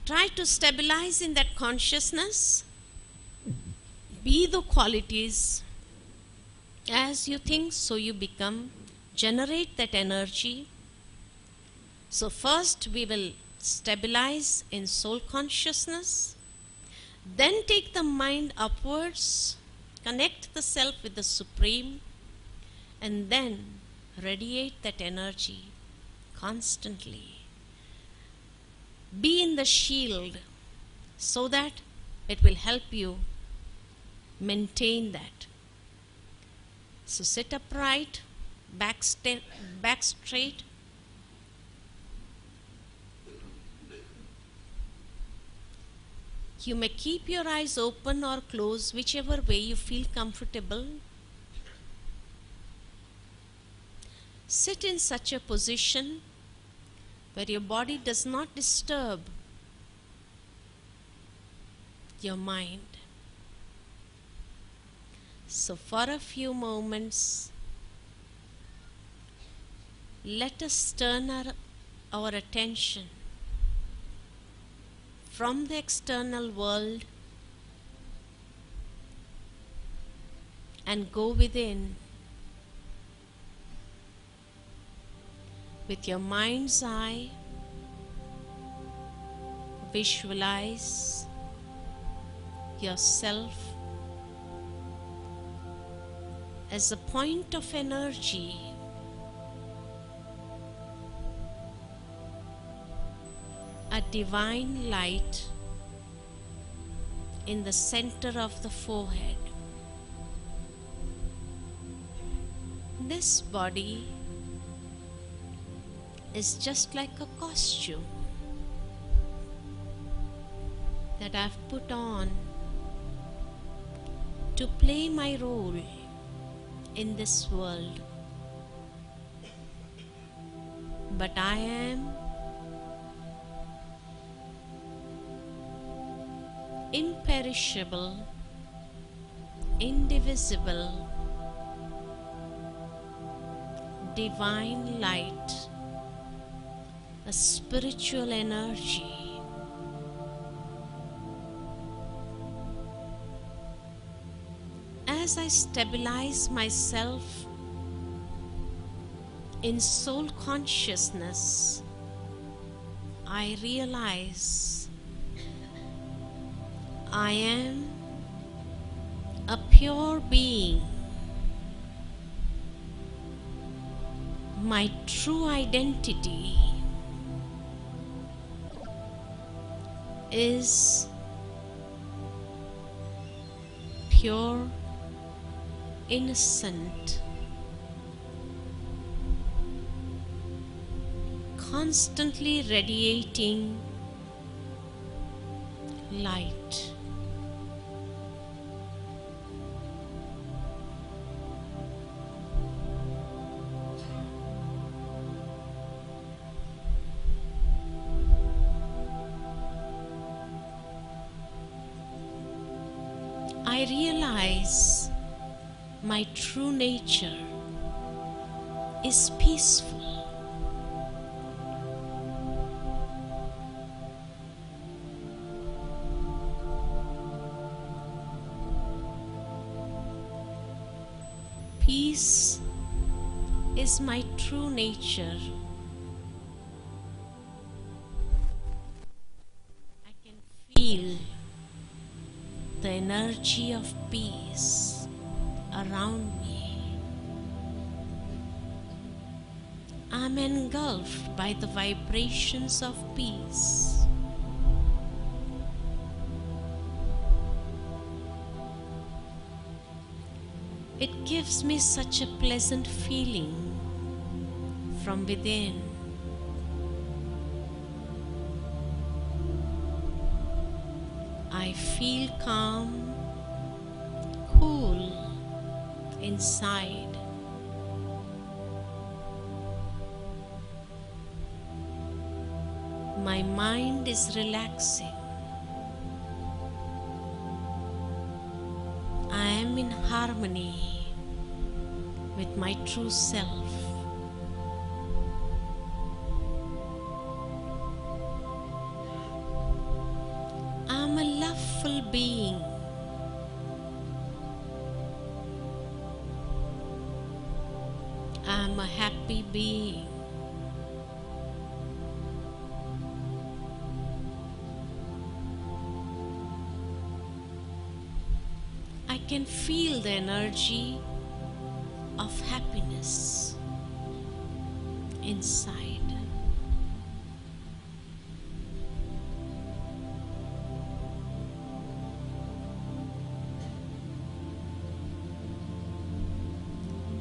Try to stabilize in that consciousness. Be the qualities. As you think, so you become. Generate that energy. So first we will stabilize in soul consciousness. Then take the mind upwards. Connect the self with the Supreme. And then radiate that energy constantly. Be in the shield so that it will help you maintain that. So sit upright, back straight. You may keep your eyes open or closed, whichever way you feel comfortable. Sit in such a position where your body does not disturb your mind. So for a few moments, let us turn our attention from the external world and go within. With your mind's eye, visualize yourself as a point of energy, a divine light in the center of the forehead. This body is just like a costume that I've put on to play my role in this world. But I am imperishable, indivisible, divine light, a spiritual energy. As I stabilize myself in soul consciousness, I realize I am a pure being. My true identity is pure, innocent, constantly radiating light. I realize my true nature is peaceful. Peace is my true nature. I can feel the energy of peace around me. I'm engulfed by the vibrations of peace. It gives me such a pleasant feeling from within. I feel calm, cool inside. My mind is relaxing. I am in harmony with my true self. I am a loveful being. I am a happy being. I can feel the energy of happiness inside.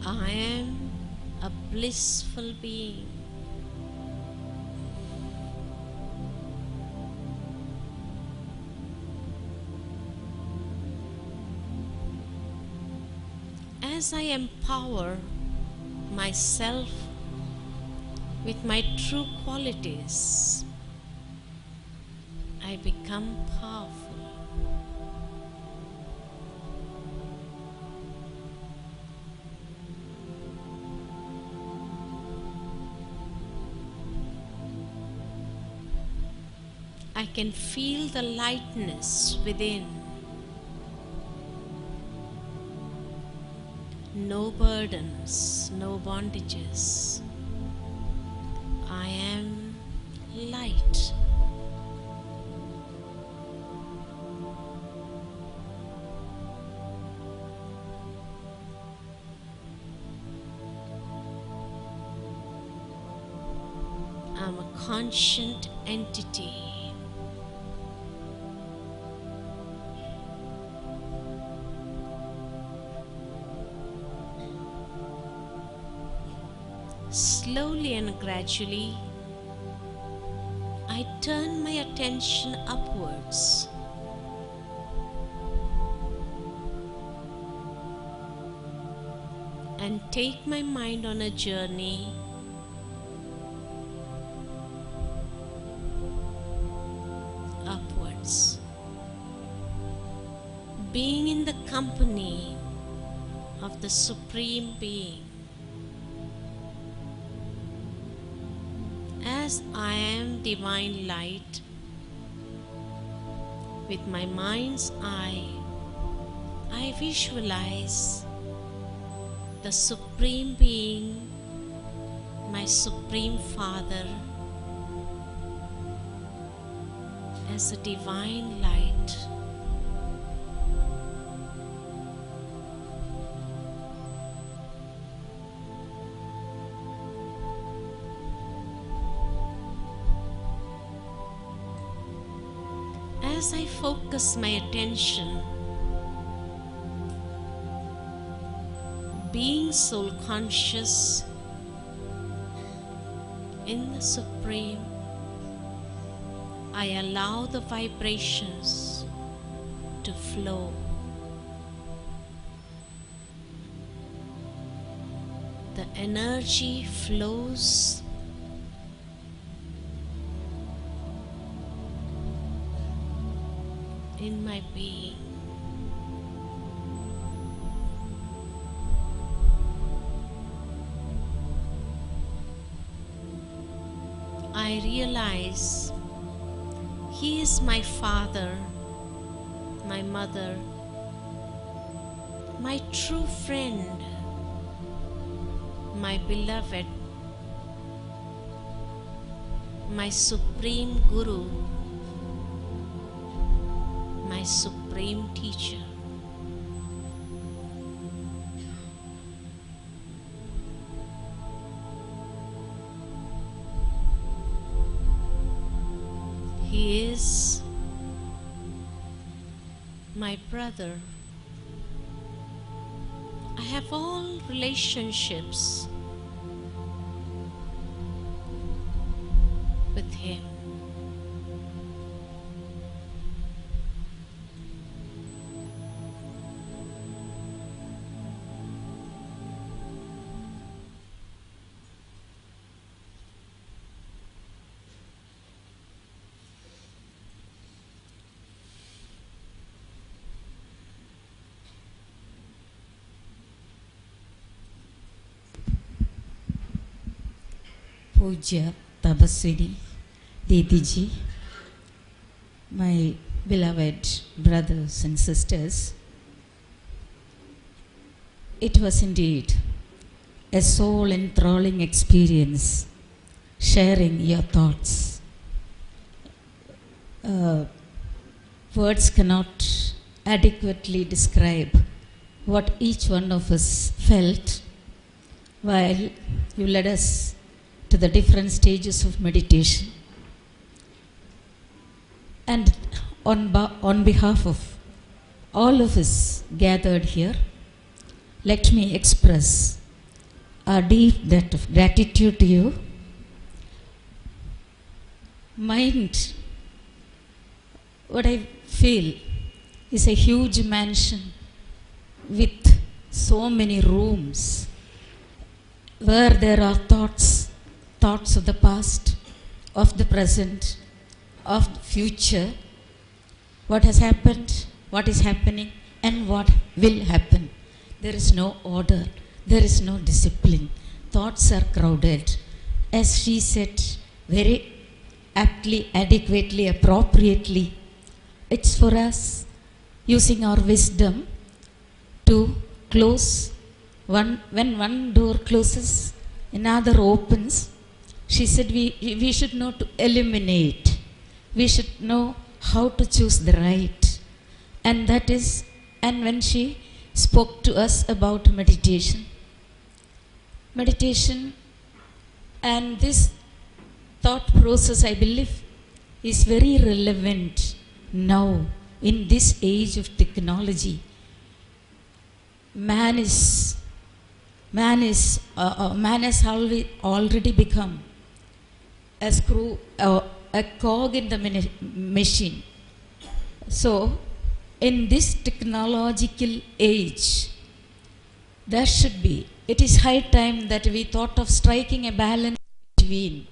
I am a blissful being. As I empower myself with my true qualities, I become powerful. I can feel the lightness within. No burdens, no bondages. I am light. I'm a conscient entity. Slowly and gradually, I turn my attention upwards. And take my mind on a journey upwards. Being in the company of the Supreme Being. As I am divine light, with my mind's eye, I visualize the Supreme Being, my Supreme Father, as a divine light. As I focus my attention, being soul conscious in the Supreme, I allow the vibrations to flow. The energy flows in my being. I realize He is my father, my mother, my true friend, my beloved, my supreme guru, my supreme teacher. He is my brother. I have all relationships with him. Puja Tapaswini Didiji, my beloved brothers and sisters, it was indeed a soul enthralling experience sharing your thoughts. Words cannot adequately describe what each one of us felt while you led us to the different stages of meditation. And on behalf of all of us gathered here, let me express a deep debt of gratitude to you. Mind, what I feel is a huge mansion with so many rooms where there are thoughts of the past, of the present, of the future, what has happened, what is happening, and what will happen. There is no order, there is no discipline. Thoughts are crowded. As she said, very aptly, adequately, appropriately, it's for us, using our wisdom, to close when one door closes, another opens. She said we should know to eliminate. We should know how to choose the right. And that is, and when she spoke to us about meditation and this thought process, I believe, is very relevant now in this age of technology. Man has already become a cog in the machine. So, in this technological age, it is high time that we thought of striking a balance between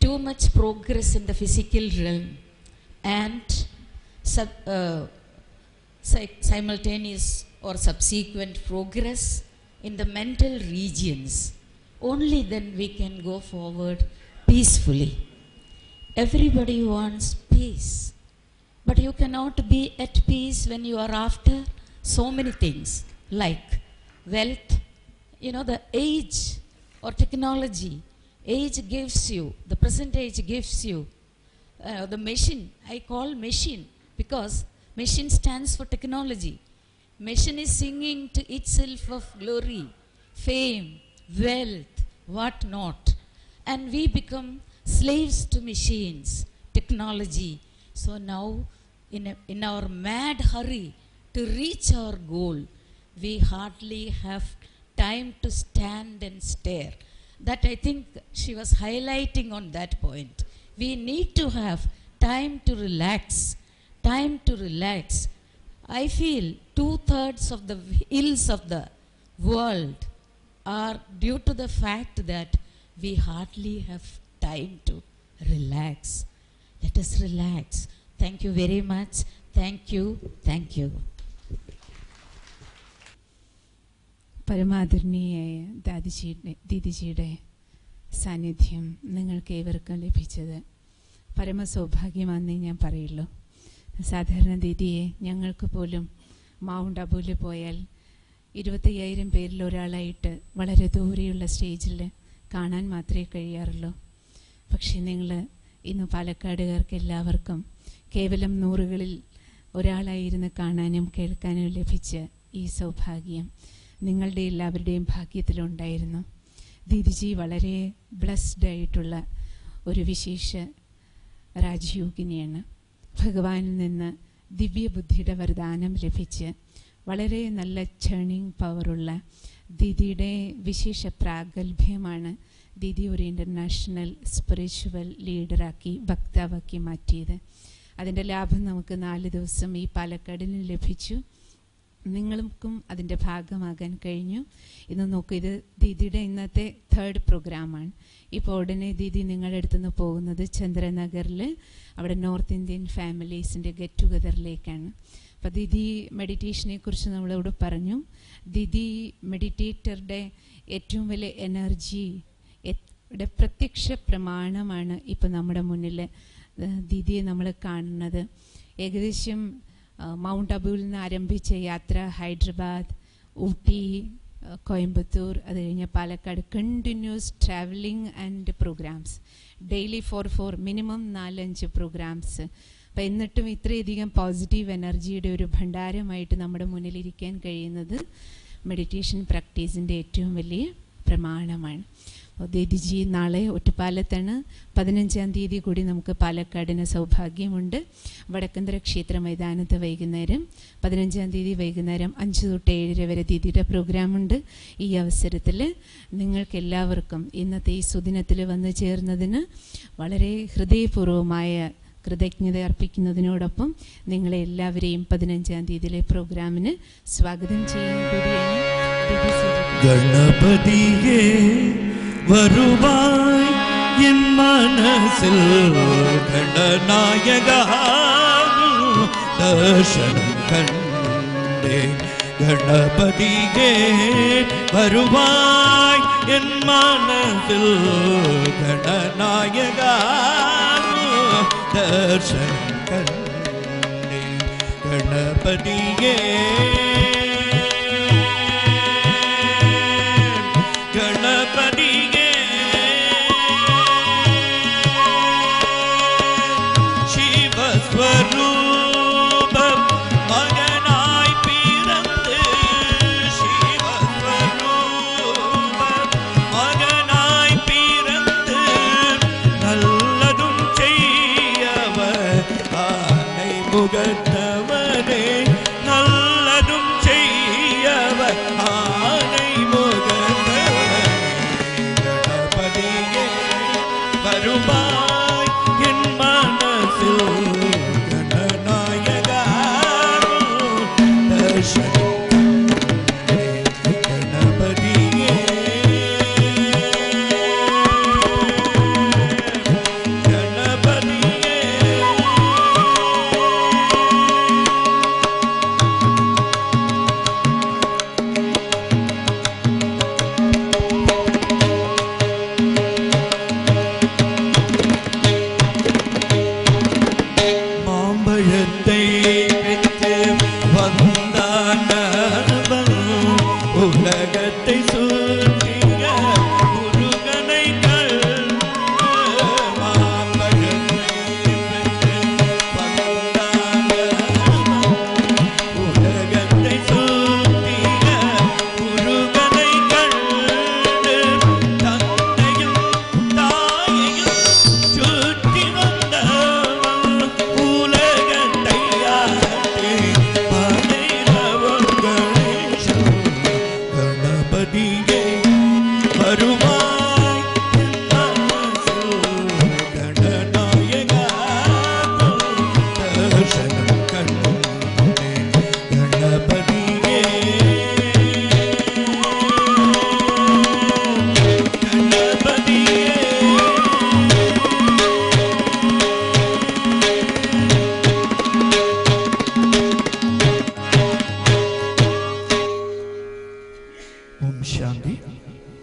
too much progress in the physical realm and simultaneous or subsequent progress in the mental regions. Only then we can go forward peacefully. Everybody wants peace, but you cannot be at peace when you are after so many things like wealth. The age or technology, the present age gives you the machine, I call machine because machine stands for technology. Machine is singing to itself of glory, fame, wealth, what not. And we become slaves to machines, technology. So now in our mad hurry to reach our goal, we hardly have time to stand and stare. That I think she was highlighting on that point. We need to have time to relax. Time to relax. I feel 2/3 of the ills of the world are due to the fact that we hardly have time to relax. Let us relax. Thank you very much. Thank you. Thank you. പരമാദരണീയായ ദീദിജിയുടെ സാന്നിധ്യം നിങ്ങൾക്ക് ഏവർക്കും ലഭിച്ചത് പരമസൗഭാഗ്യമാണെന്നേ ഞാൻ പറയുള്ളൂ. സാധാരണ ദീദിയെ ഞങ്ങൾക്ക് പോലും mount അബുവിൽ പോയാൽ 25,000 പേരിൽ ഒരാളായിട്ട് വളരെ ദൂരെയുള്ള സ്റ്റേജിൽ കാണാൻ മാത്രമേ കഴിയാറുള്ളൂ. പക്ഷേ നിങ്ങൾ ഇന്ന് പാലക്കാടുകാർക്ക് എല്ലാവർക്കും കേവലം 100കളിൽ ഒരാളായിരുന്ന് കാണാനും കേൾക്കാനും ലഭിച്ച ഈ സൗഭാഗ്യം നിങ്ങളുടെ എല്ലാവരുടെയും ഭാഗ്യത്തിലുണ്ടായിരുന്നു. ദീദിജി വളരെ ബ്ലസ്ഡ് ആയിട്ടുള്ള ഒരു വിശേഷ രാജയോഗിനിയാണ്. ഭഗവാനിൽ നിന്ന് ദിവ്യബുദ്ധിയുടെ വരദാനം ലഭിച്ച് വളരെ നല്ല ചേണിങ് പവറുള്ള ദീദിയുടെ വിശേഷ പ്രാഗൽഭ്യമാണ് ദീദി ഒരു ഇൻ്റർനാഷണൽ സ്പിരിച്വൽ ലീഡറാക്കി വക്താവാക്കി മാറ്റിയത്. അതിൻ്റെ ലാഭം നമുക്ക് 4 ദിവസം ഈ പാലക്കാടിന് ലഭിച്ചു. നിങ്ങൾക്കും അതിൻ്റെ ഭാഗമാകാൻ കഴിഞ്ഞു. ഇന്ന് നോക്കൂ, ഇത് ദീദിയുടെ ഇന്നത്തെ 3rd പ്രോഗ്രാമാണ്. ഇപ്പോൾ ഉടനെ ദീദി നിങ്ങളുടെ അടുത്തുനിന്ന് പോകുന്നത് ചന്ദ്രനഗറിൽ അവിടെ നോർത്ത് ഇന്ത്യൻ ഫാമിലീസിൻ്റെ ഗെറ്റ് ടുഗദറിലേക്കാണ്. അപ്പോൾ ദീദി മെഡിറ്റേഷനെ കുറിച്ച് നമ്മളോട് പറഞ്ഞു. ദീദി മെഡിറ്റേറ്ററുടെ ഏറ്റവും വലിയ എനർജി പ്രത്യക്ഷ പ്രമാണമാണ് ഇപ്പോൾ നമ്മുടെ മുന്നിൽ ദീദിയെ നമ്മൾ കാണുന്നത്. ഏകദേശം മൗണ്ട് അബുവിൽ നിന്ന് ആരംഭിച്ച യാത്ര ഹൈദരാബാദ്, ഊട്ടി, കോയമ്പത്തൂർ, അത് കഴിഞ്ഞ് Palakkad, continuous travelling and programs, daily 4 minimum 4-5 programs. അപ്പം എന്നിട്ടും ഇത്രയധികം പോസിറ്റീവ് എനർജിയുടെ ഒരു ഭണ്ഡാരമായിട്ട് നമ്മുടെ മുന്നിലിരിക്കാൻ കഴിയുന്നത് മെഡിറ്റേഷൻ പ്രാക്ടീസിൻ്റെ ഏറ്റവും വലിയ പ്രമാണമാണ്. ദീദിജി നാളെ ഒറ്റപ്പാലത്താണ്. 15-ാം തീയതി കൂടി നമുക്ക് പാലക്കാടിന് സൗഭാഗ്യമുണ്ട്. വടക്കന്തര ക്ഷേത്ര മൈതാനത്ത് വൈകുന്നേരം 15-ാം തീയതി വൈകുന്നേരം 5 തൊട്ട് 7 വരെ ദീദിയുടെ പ്രോഗ്രാമുണ്ട്. ഈ അവസരത്തിൽ നിങ്ങൾക്കെല്ലാവർക്കും ഇന്നത്തെ ഈ സുദിനത്തിൽ വന്നു ചേർന്നതിന് വളരെ ഹൃദയപൂർവ്വമായ കൃതജ്ഞത അർപ്പിക്കുന്നതിനോടൊപ്പം നിങ്ങളെ എല്ലാവരെയും 15-ാം തീയതിയിലെ പ്രോഗ്രാമിന് സ്വാഗതം ചെയ്യാൻ കൂടിയാണ്. ഗണപതിയേ വരുവായ് എൻ മനസ്സിൽ ഗണനായക ദർശനം കണ്ടേ. ഗണപതിയേ വരുവായ് എൻ മനസ്സിൽ ഗണനായക ദർശനം കണ്ടേ. ഗണപതിയേ ഗണപതിയേ ശിവസ്വരൂപ മകനായി പിറന്ന്, ശിവസ്വരൂപ മകനായി പിറന്ന് നല്ലതും ചെയ്യവർ ആனை മുഖത്തവനെ, നല്ലതും ചെയ്യവർ ആனை മുഖത്തവനെ. ഗണപതിയേ വരുവായ് എൻ മനസ്സിൽ ഗണനായക ദർശനം